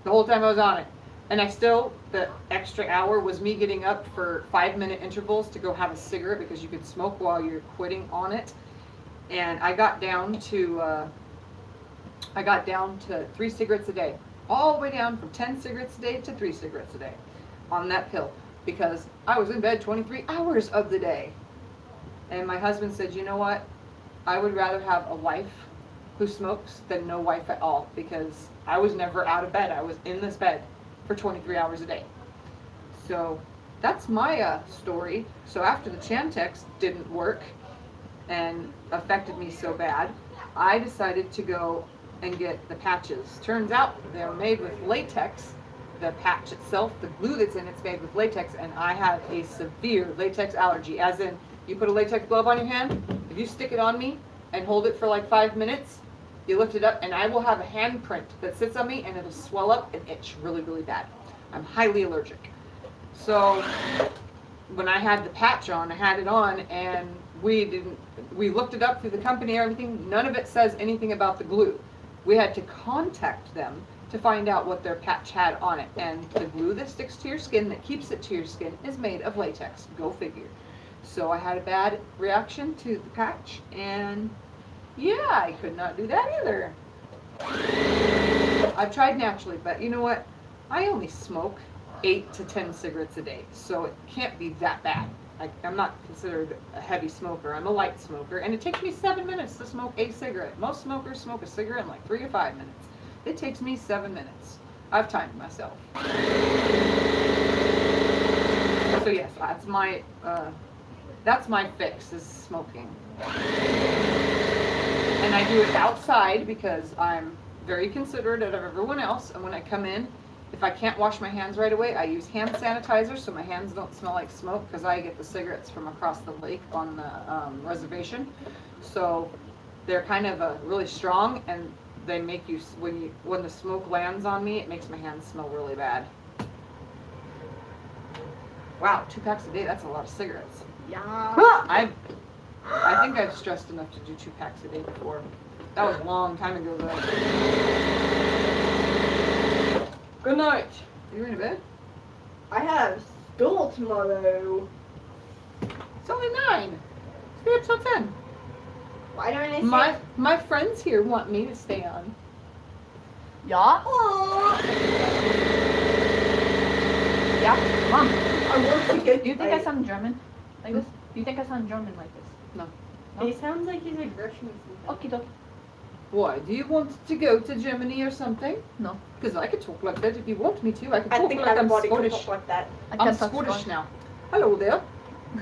The whole time I was on it. And I still, the extra hour was me getting up for 5-minute intervals to go have a cigarette because you could smoke while you're quitting on it. And I got down to 3 cigarettes a day. All the way down from 10 cigarettes a day to 3 cigarettes a day on that pill because I was in bed 23 hours of the day. And my husband said, you know what? I would rather have a wife who smokes than no wife at all because I was never out of bed. I was in this bed for 23 hours a day. So that's my story. So after the Chantix didn't work and affected me so bad, I decided to go and get the patches. Turns out they're made with latex. The patch itself, the glue that's in it's made with latex, and I have a severe latex allergy, as in you put a latex glove on your hand, if you stick it on me and hold it for like 5 minutes, you lift it up and I will have a handprint that sits on me and it'll swell up and itch really, really bad. I'm highly allergic. So when I had the patch on, I had it on and we looked it up through the company, everything, none of it says anything about the glue. We had to contact them to find out what their patch had on it. And the glue that sticks to your skin, that keeps it to your skin, is made of latex. Go figure. So I had a bad reaction to the patch, and yeah, I could not do that either. I've tried naturally, but you know what? I only smoke 8 to 10 cigarettes a day, so it can't be that bad. I'm not considered a heavy smoker. I'm a light smoker, and it takes me 7 minutes to smoke a cigarette. Most smokers smoke a cigarette in like 3 to 5 minutes. It takes me 7 minutes. I've timed myself. So yes, that's my fix, is smoking. And I do it outside because I'm very considerate of everyone else, and when I come in, if I can't wash my hands right away, I use hand sanitizer so my hands don't smell like smoke, because I get the cigarettes from across the lake on the reservation. So they're kind of really strong, and they make you, when the smoke lands on me, it makes my hands smell really bad. Wow, 2 packs a day, that's a lot of cigarettes. Yeah. I think I've stressed enough to do 2 packs a day before. That was a long time ago though. Good night. Are you in bed? I have school tomorrow. It's only 9. Stay up till 10. Why don't I say? My friends here want me to stay on. Yeah. Yeah. Mom, I want to get. do you think I sound German like this? Do you think I sound German like this? No. He sounds like he's like Russian or something. Okay, dokie. Why? Do you want to go to Germany or something? No. Because I could talk like that if you want me to. I could I talk think like I'm everybody can Scottish. talk like that. I I'm can't talk Scottish Scottish. now. Hello there.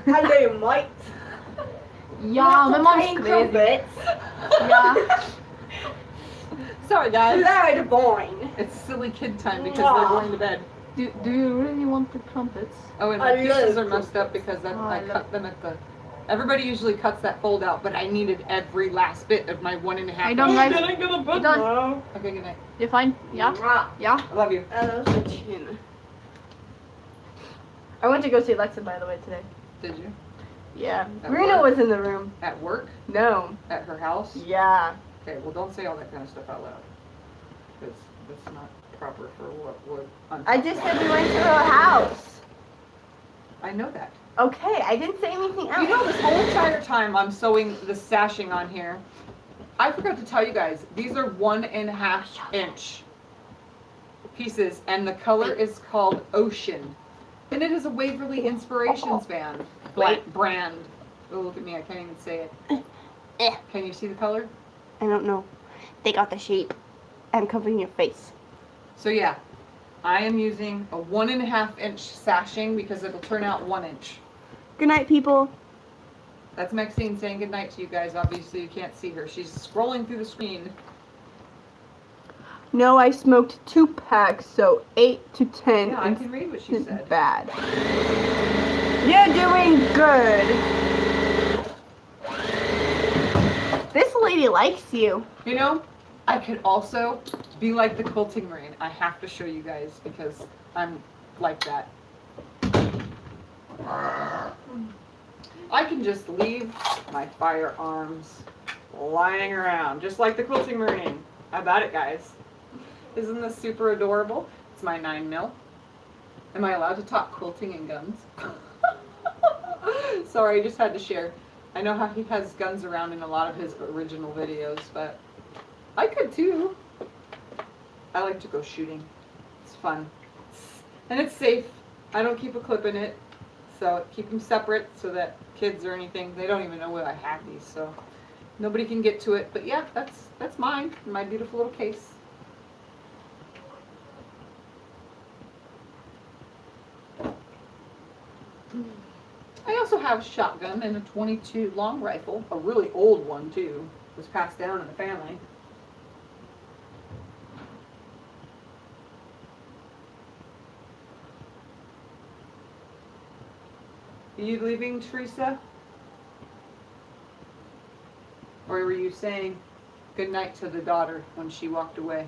Hello, mate. Yeah, my mom's playing crazy. trumpets. Yeah. Sorry guys. Hello, divine. It's silly kid time because they're going to bed. Do you really want the trumpets? Oh, and my I pieces love are messed up because Oh, I cut them at the... Everybody usually cuts that fold out, but I needed every last bit of my 1.5. I don't like- Didn't get a book You don't- now. Okay, good night. You fine? Yeah? Mwah. Yeah? I love you. That was a chin. I went to go see Alexa, by the way, today. Did you? Yeah. At Rena work? was in the room. At work? No. At her house? Yeah. Okay, well don't say all that kind of stuff out loud. Because that's not proper for what would... I just said we went to her house. I know that. Okay, I didn't say anything else. You know, this whole entire time I'm sewing the sashing on here, I forgot to tell you guys, these are 1.5 inch pieces, and the color is called Ocean. And it is a Waverly Inspirations brand. Oh, look at me, I can't even say it. Can you see the color? I don't know. They got the shape. I'm covering your face. So yeah, I am using a 1.5 inch sashing because it'll turn out 1 inch. Good night, people. That's Maxine saying goodnight to you guys. Obviously you can't see her. She's scrolling through the screen. No, I smoked 2 packs, so 8 to 10 Yeah, I can read what she said. bad. You're doing good. This lady likes you. You know, I could also be like the Quilting Marine. I have to show you guys because I'm like that. I can just leave my firearms lying around, just like the Quilting Marine. How about it, guys? Isn't this super adorable? It's my 9mm. Am I allowed to talk quilting and guns? Sorry, I just had to share. I know how he has guns around in a lot of his original videos, but I could too. I like to go shooting. It's fun. And it's safe. I don't keep a clip in it. So keep them separate so that kids or anything, they don't even know where I have these, so nobody can get to it. But yeah, that's mine, my beautiful little case. I also have a shotgun and a .22 long rifle, a really old one too. It was passed down in the family. Are you leaving, Teresa? Or were you saying good night to the daughter when she walked away?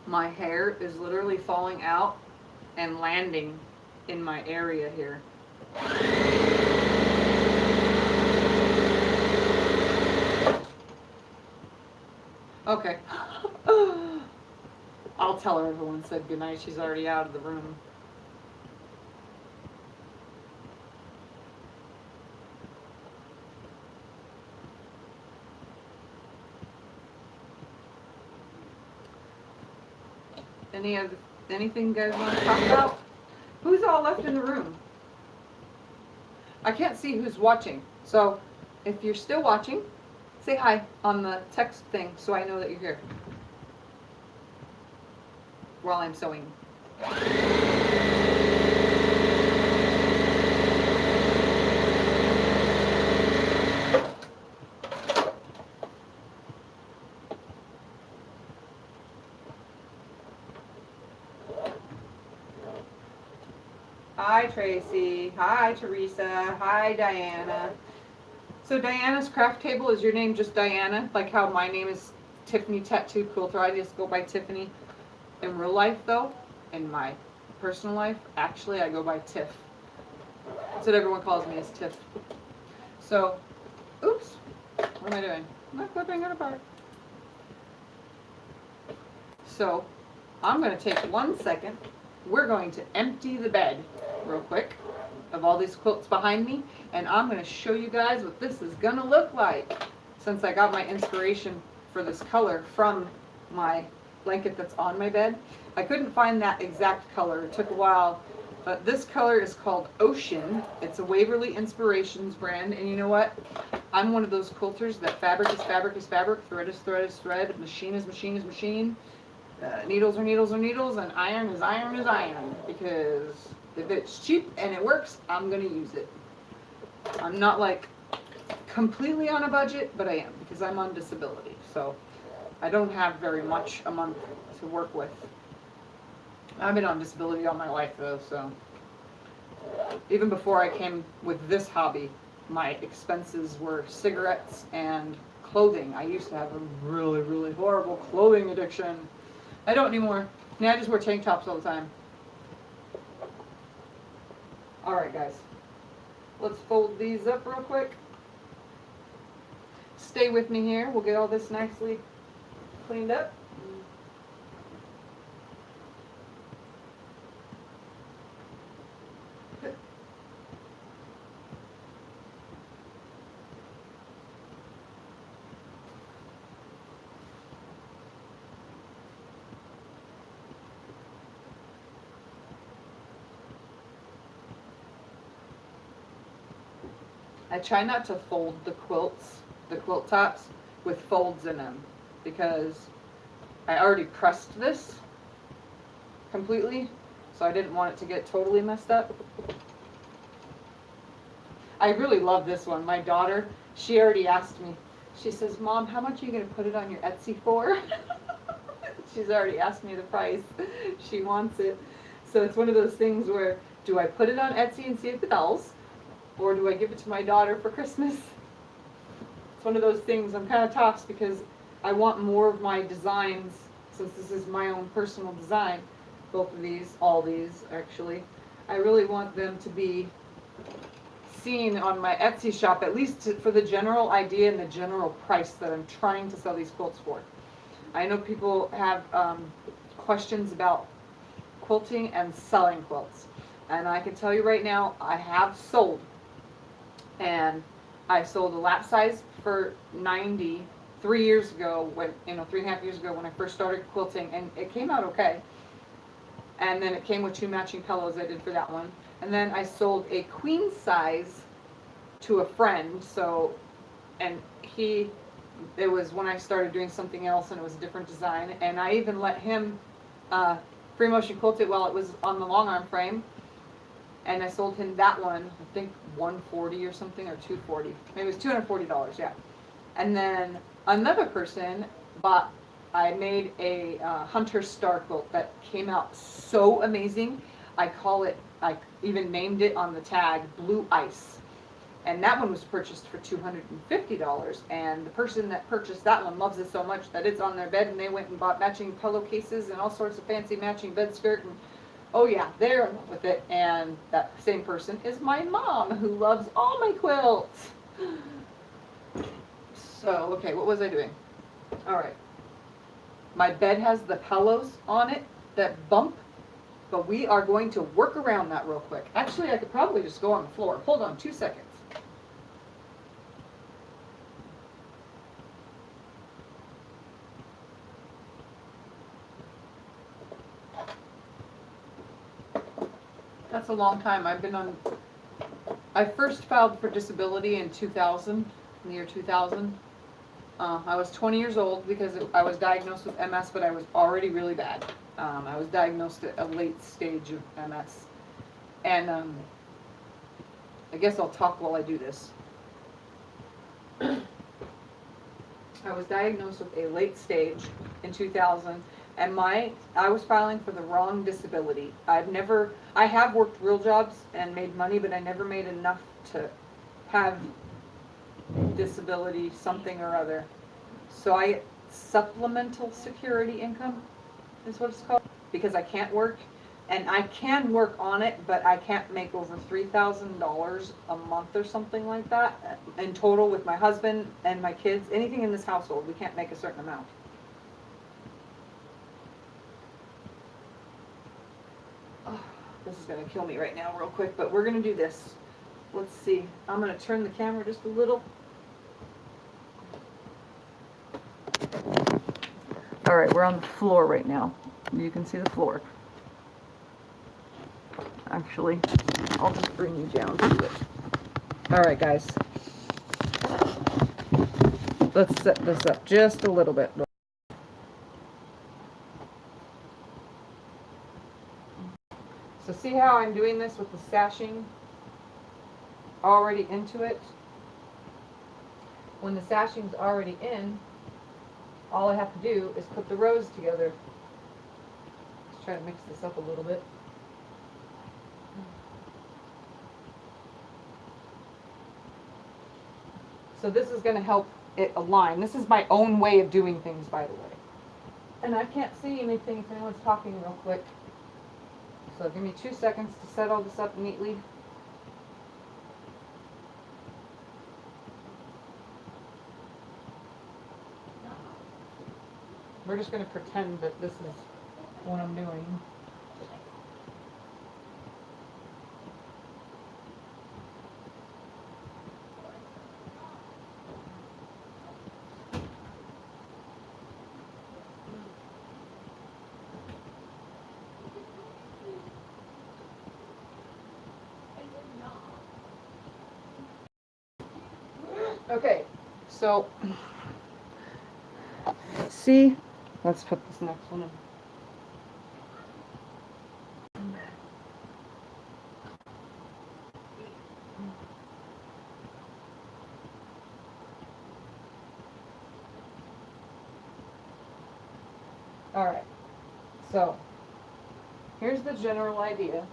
My hair is literally falling out and landing in my area here. Okay. I'll tell her everyone said goodnight. She's already out of the room. Anything you guys want to talk about? Who's all left in the room? I can't see who's watching. So if you're still watching, say hi on the text thing so I know that you're here while I'm sewing. Hi Tracy, hi Teresa, hi Diana. So Diana's craft table, is your name just Diana? Like how my name is Tiffany Tattoo Quilter, I just go by Tiffany. In real life though, in my personal life, actually I go by Tiff. That's what everyone calls me, is Tiff. So, oops, what am I doing? I'm not flipping it apart. So, I'm going to take 1 second. We're going to empty the bed real quick of all these quilts behind me, and I'm going to show you guys what this is going to look like, since I got my inspiration for this color from my blanket that's on my bed. I couldn't find that exact color. It took a while, but this color is called Ocean. It's a Waverly Inspirations brand, and you know what? I'm one of those quilters that fabric is fabric is fabric, thread is thread is thread, machine is machine is machine, needles are needles are needles, and iron is iron is iron, because if it's cheap and it works, I'm going to use it. I'm not like completely on a budget, but I am, because I'm on disability, so I don't have very much a month to work with. I've been on disability all my life though, so even before I came with this hobby, my expenses were cigarettes and clothing. I used to have a really, really horrible clothing addiction. I don't anymore. Now I just wear tank tops all the time. Alright guys, let's fold these up real quick. Stay with me here. We'll get all this nicely cleaned up. I try not to fold the quilts, the quilt tops, with folds in them, because I already pressed this completely, so I didn't want it to get totally messed up. I really love this one. My daughter, she already asked me, she says, Mom, how much are you going to put it on your Etsy for? She's already asked me the price. She wants it. So it's one of those things where, do I put it on Etsy and see if it sells? Or do I give it to my daughter for Christmas? It's one of those things. I'm kind of tossed because I want more of my designs, since this is my own personal design, both of these, all these actually. I really want them to be seen on my Etsy shop, at least for the general idea and the general price that I'm trying to sell these quilts for. I know people have questions about quilting and selling quilts. And I can tell you right now, I have sold. And I sold a lap size for 90 3 years ago, when 3.5 years ago when I first started quilting, and it came out okay. And then it came with 2 matching pillows I did for that one. And then I sold a queen size to a friend, and it was when I started doing something else and it was a different design, and I even let him free motion quilt it while it was on the long arm frame. And I sold him that one, I think $140 or something, or $240. Maybe it was $240, yeah. And then another person I made a Hunter Star quilt that came out so amazing. I even named it on the tag Blue Ice. And that one was purchased for $250. And the person that purchased that one loves it so much that it's on their bed, and they went and bought matching pillowcases and all sorts of fancy matching bed skirt. And oh yeah, they're in love with it. And that same person is my mom, who loves all my quilts. So, okay, what was I doing? All right. My bed has the pillows on it that bump, but we are going to work around that real quick. Actually, I could probably just go on the floor. Hold on 2 seconds. That's a long time. I first filed for disability in 2000, in the year 2000. I was 20 years old because I was diagnosed with MS, but I was already really bad. I was diagnosed at a late stage of MS. And I guess I'll talk while I do this. I was diagnosed with a late stage in 2000, and I was filing for the wrong disability. I have worked real jobs and made money, but I never made enough to have disability something or other. So I get supplemental security income is what it's called, because I can't work, and I can work on it, but I can't make over $3,000 a month or something like that in total with my husband and my kids. Anything in this household, we can't make a certain amount. Oh, this is gonna kill me right now real quick, but we're gonna do this. Let's see, I'm gonna turn the camera just a little. All right, we're on the floor right now. You can see the floor. Actually, I'll just bring you down to it. All right, guys. Let's set this up just a little bit. So see how I'm doing this with the sashing already into it? When the sashing's already in, all I have to do is put the rows together. Let's try to mix this up a little bit. So this is going to help it align. This is my own way of doing things, by the way. And I can't see anything if anyone's talking real quick. So give me 2 seconds to set all this up neatly. We're just going to pretend that this is what I'm doing. Okay, so see, let's put this next one in. All right, so here's the general idea.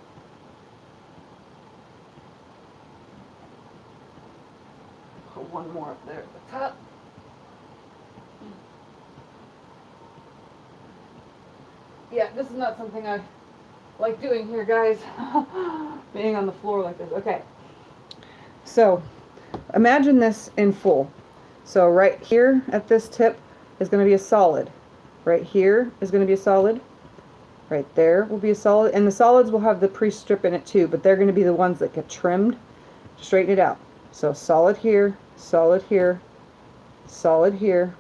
Put one more up there at the top. Yeah, this is not something I like doing here, guys. Being on the floor like this. Okay. So, imagine this in full. So right here at this tip is going to be a solid. Right here is going to be a solid. Right there will be a solid. And the solids will have the pre-strip in it too, but they're going to be the ones that get trimmed. Straighten it out. So solid here, solid here, solid here.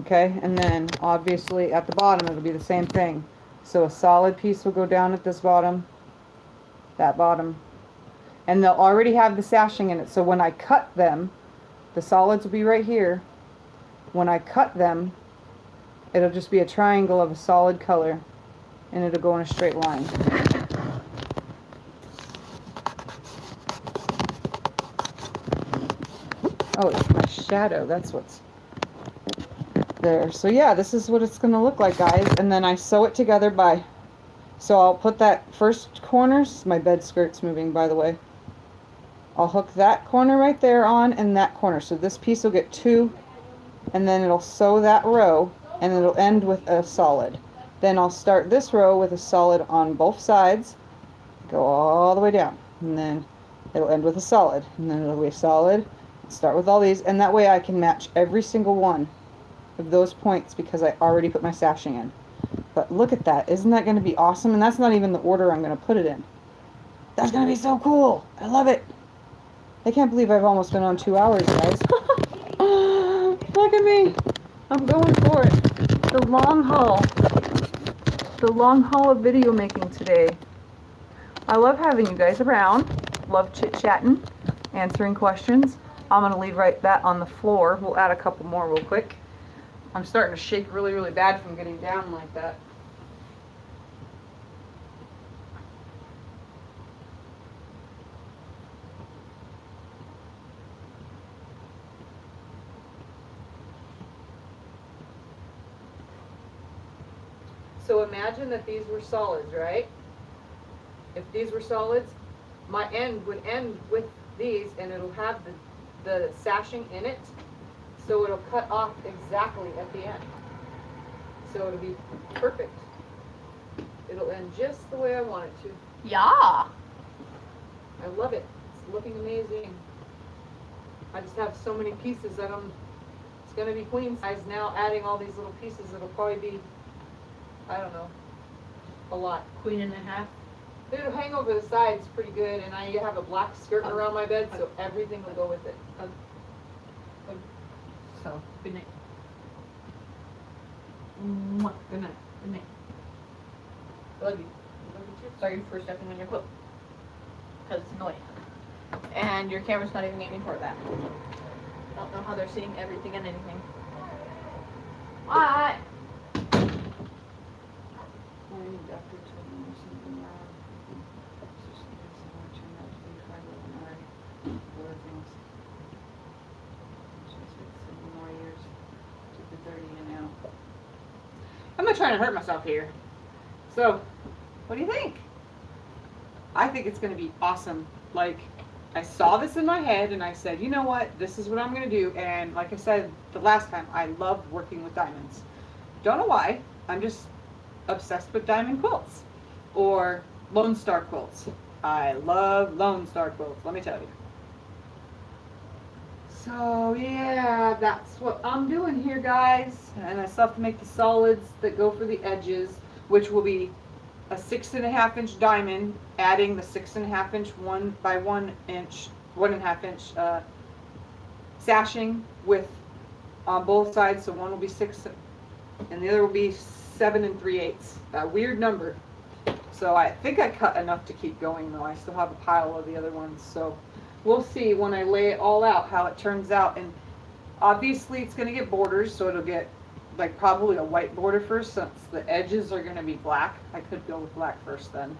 Okay, and then obviously at the bottom it'll be the same thing. So a solid piece will go down at this bottom, that bottom, and they'll already have the sashing in it. So when I cut them, the solids will be right here. When I cut them, it'll just be a triangle of a solid color, and it'll go in a straight line. Oh, it's my shadow. That's what's... There. So yeah, this is what it's going to look like, guys. And then I sew it together by, so I'll put that first corner, my bed skirt's moving, by the way. I'll hook that corner right there on and that corner. So this piece will get 2, and then it'll sew that row, and it'll end with a solid. Then I'll start this row with a solid on both sides, go all the way down, and then it'll end with a solid, and then it'll be a solid. Start with all these, and that way I can match every single one of those points because I already put my sashing in. But look at that. Isn't that going to be awesome? And that's not even the order I'm going to put it in. That's going to be so cool. I love it. I can't believe I've almost been on 2 hours, guys. Look at me. I'm going for it. The long haul. The long haul of video making today. I love having you guys around. Love chit-chatting, answering questions. I'm going to leave that on the floor. We'll add a couple more real quick. I'm starting to shake really, really bad from getting down like that. So imagine that these were solids, right? If these were solids, my end would end with these, and it'll have the sashing in it. So it'll cut off exactly at the end. So it'll be perfect. It'll end just the way I want it to. Yeah. I love it. It's looking amazing. I just have so many pieces that it's going to be queen size now. Adding all these little pieces, it'll probably be, I don't know, a lot. Queen and a half. It'll hang over the sides pretty good, and I have a black skirt around my bed, so everything will go with it. So, Good night. Mwah. Good night. Good night. I love you. Sorry for stepping on your quilt. Because it's annoying. And your camera's not even aiming for that. I don't know how they're seeing everything and anything. What? I'm not trying to hurt myself here. So, what do you think? I think it's going to be awesome. Like, I saw this in my head and I said, you know what? This is what I'm going to do. And like I said the last time, I love working with diamonds. Don't know why. I'm just obsessed with diamond quilts or Lone Star quilts. I love Lone Star quilts, let me tell you. So yeah, that's what I'm doing here, guys. And I still have to make the solids that go for the edges, which will be a 6.5 inch diamond, adding the 6.5 inch 1 by 1 inch, 1.5 inch sashing with on both sides. So one will be 6 and the other will be 7 3/8. A weird number. So I think I cut enough to keep going though. I still have a pile of the other ones. So we'll see when I lay it all out how it turns out. And obviously it's going to get borders, so it'll get like probably a white border first since the edges are going to be black. I could go with black first then.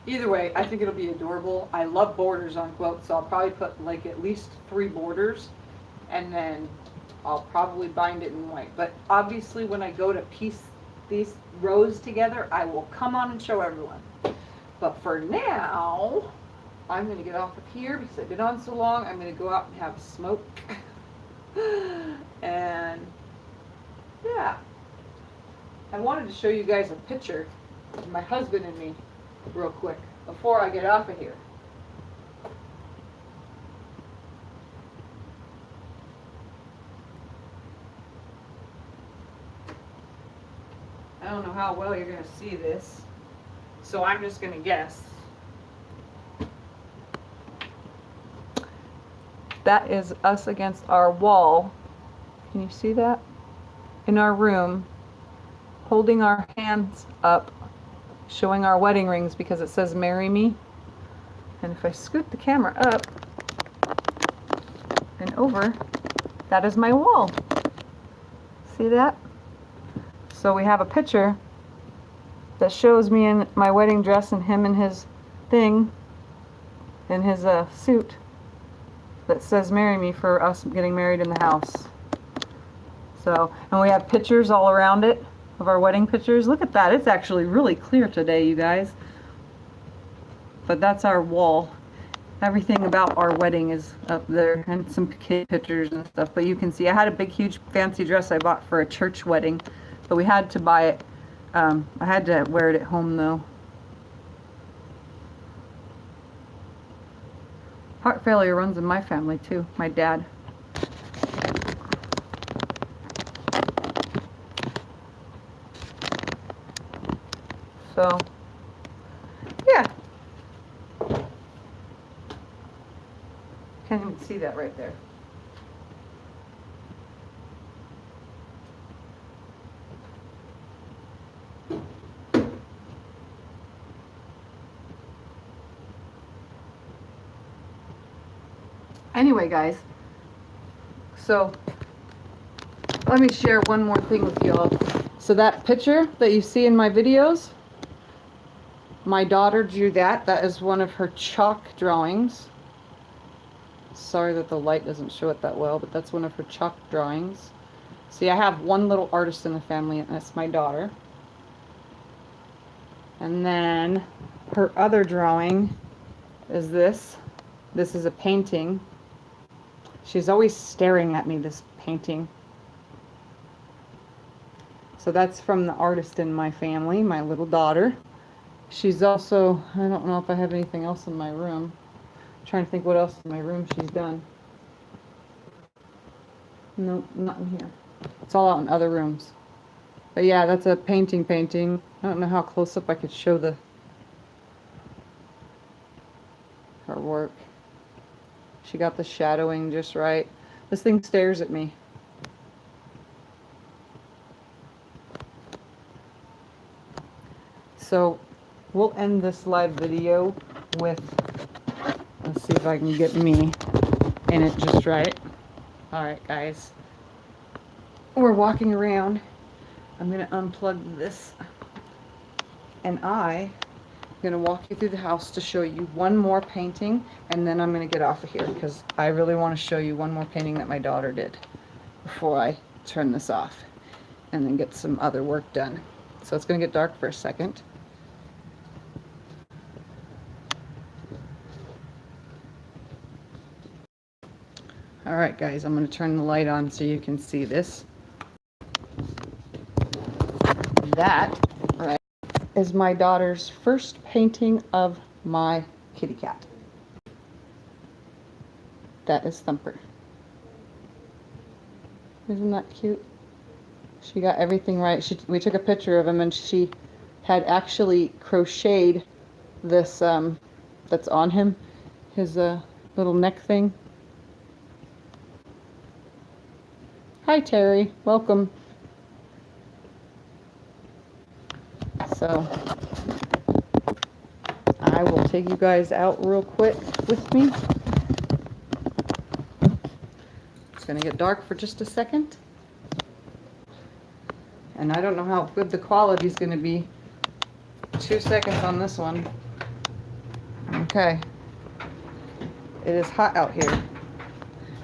Either way, I think it'll be adorable. I love borders on quilts, so I'll probably put like at least 3 borders, and then I'll probably bind it in white. But obviously when I go to piece these rows together, I will come on and show everyone. But for now, I'm going to get off of here because I've been on so long. I'm going to go out and have a smoke. And yeah, I wanted to show you guys a picture of my husband and me real quick before I get off of here. I don't know how well you're going to see this, so I'm just going to guess. That is us against our wall. Can you see that? In our room, holding our hands up, showing our wedding rings because it says marry me. And if I scoot the camera up and over, that is my wall. See that? So we have a picture that shows me in my wedding dress and him in his thing, in his suit, that says marry me for us getting married in the house. So, and we have pictures all around it of our wedding pictures. Look at that. It's actually really clear today, you guys. But that's our wall. Everything about our wedding is up there, and some kid pictures and stuff. But you can see I had a big, huge, fancy dress I bought for a church wedding, but we had to buy it. I had to wear it at home though. Heart failure runs in my family too. My dad. So, yeah. Can't even see that right there. Anyway, guys, so let me share one more thing with y'all. So that picture that you see in my videos, my daughter drew that. That is one of her chalk drawings. Sorry that the light doesn't show it that well, but that's one of her chalk drawings. See, I have one little artist in the family, and that's my daughter. And then her other drawing is this. This is a painting. She's always staring at me, this painting. So that's from the artist in my family, my little daughter. She's also, I don't know if I have anything else in my room. I'm trying to think what else in my room she's done. No, not in here. It's all out in other rooms. But yeah, that's a painting. I don't know how close up I could show her work. She got the shadowing just right. This thing stares at me. So we'll end this live video with, let's see if I can get me in it just right. Alright guys, we're walking around. I'm going to unplug this, and I'm going to walk you through the house to show you one more painting, and then I'm going to get off of here because I really want to show you one more painting that my daughter did before I turn this off and then get some other work done. So it's going to get dark for a second. Alright guys, I'm going to turn the light on so you can see this. That, right, is my daughter's first painting of my kitty cat. That is Thumper. Isn't that cute? She got everything right. We took a picture of him, and she had actually crocheted this that's on him, his little neck thing. Hi Terry, welcome. So I will take you guys out real quick with me. It's going to get dark for just a second. And I don't know how good the quality is going to be. 2 seconds on this one. Okay. It is hot out here.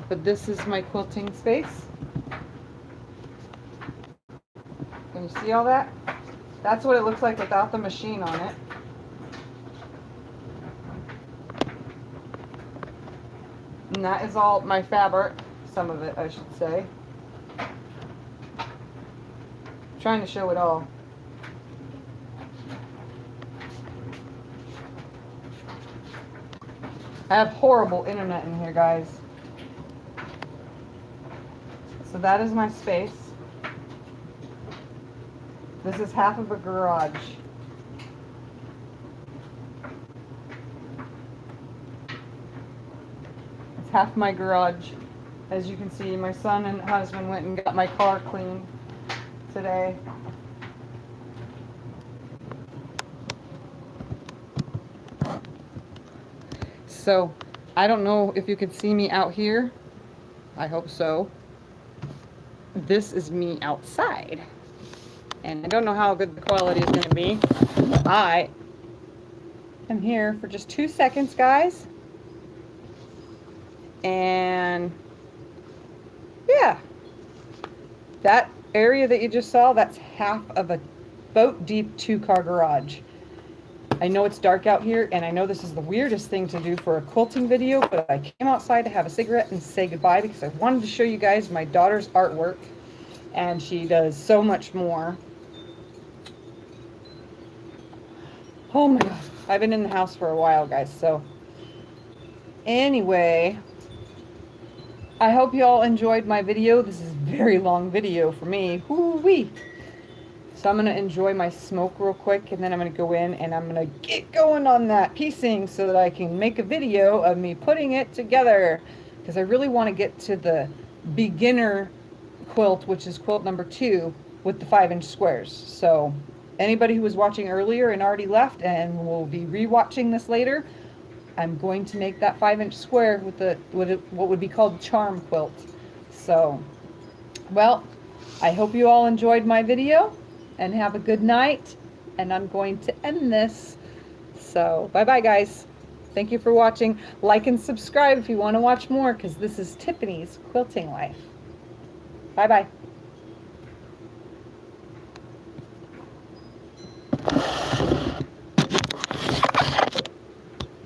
But this is my quilting space. Can you see all that? That's what it looks like without the machine on it. And that is all my fabric. Some of it, I should say. I'm trying to show it all. I have horrible internet in here, guys. So that is my space. This is half of a garage. It's half my garage. As you can see, my son and husband went and got my car cleaned today. So, I don't know if you can see me out here. I hope so. This is me outside. And I don't know how good the quality is going to be. I am here for just 2 seconds, guys. And yeah, that area that you just saw, that's half of a boat deep 2-car garage. I know it's dark out here, and I know this is the weirdest thing to do for a quilting video, but I came outside to have a cigarette and say goodbye because I wanted to show you guys my daughter's artwork, and she does so much more. Oh my god, I've been in the house for a while, guys, so anyway, I hope you all enjoyed my video. This is a very long video for me. Woo-wee. So I'm going to enjoy my smoke real quick, and then I'm going to go in and I'm going to get going on that piecing so that I can make a video of me putting it together, because I really want to get to the beginner quilt, which is quilt number 2 with the 5-inch squares. So anybody who was watching earlier and already left and will be rewatching this later, I'm going to make that 5-inch square with what would be called charm quilt. So, well, I hope you all enjoyed my video and have a good night, and I'm going to end this. So bye bye, guys. Thank you for watching. Like and subscribe if you want to watch more, because this is Tiffany's Quilting Life. Bye bye.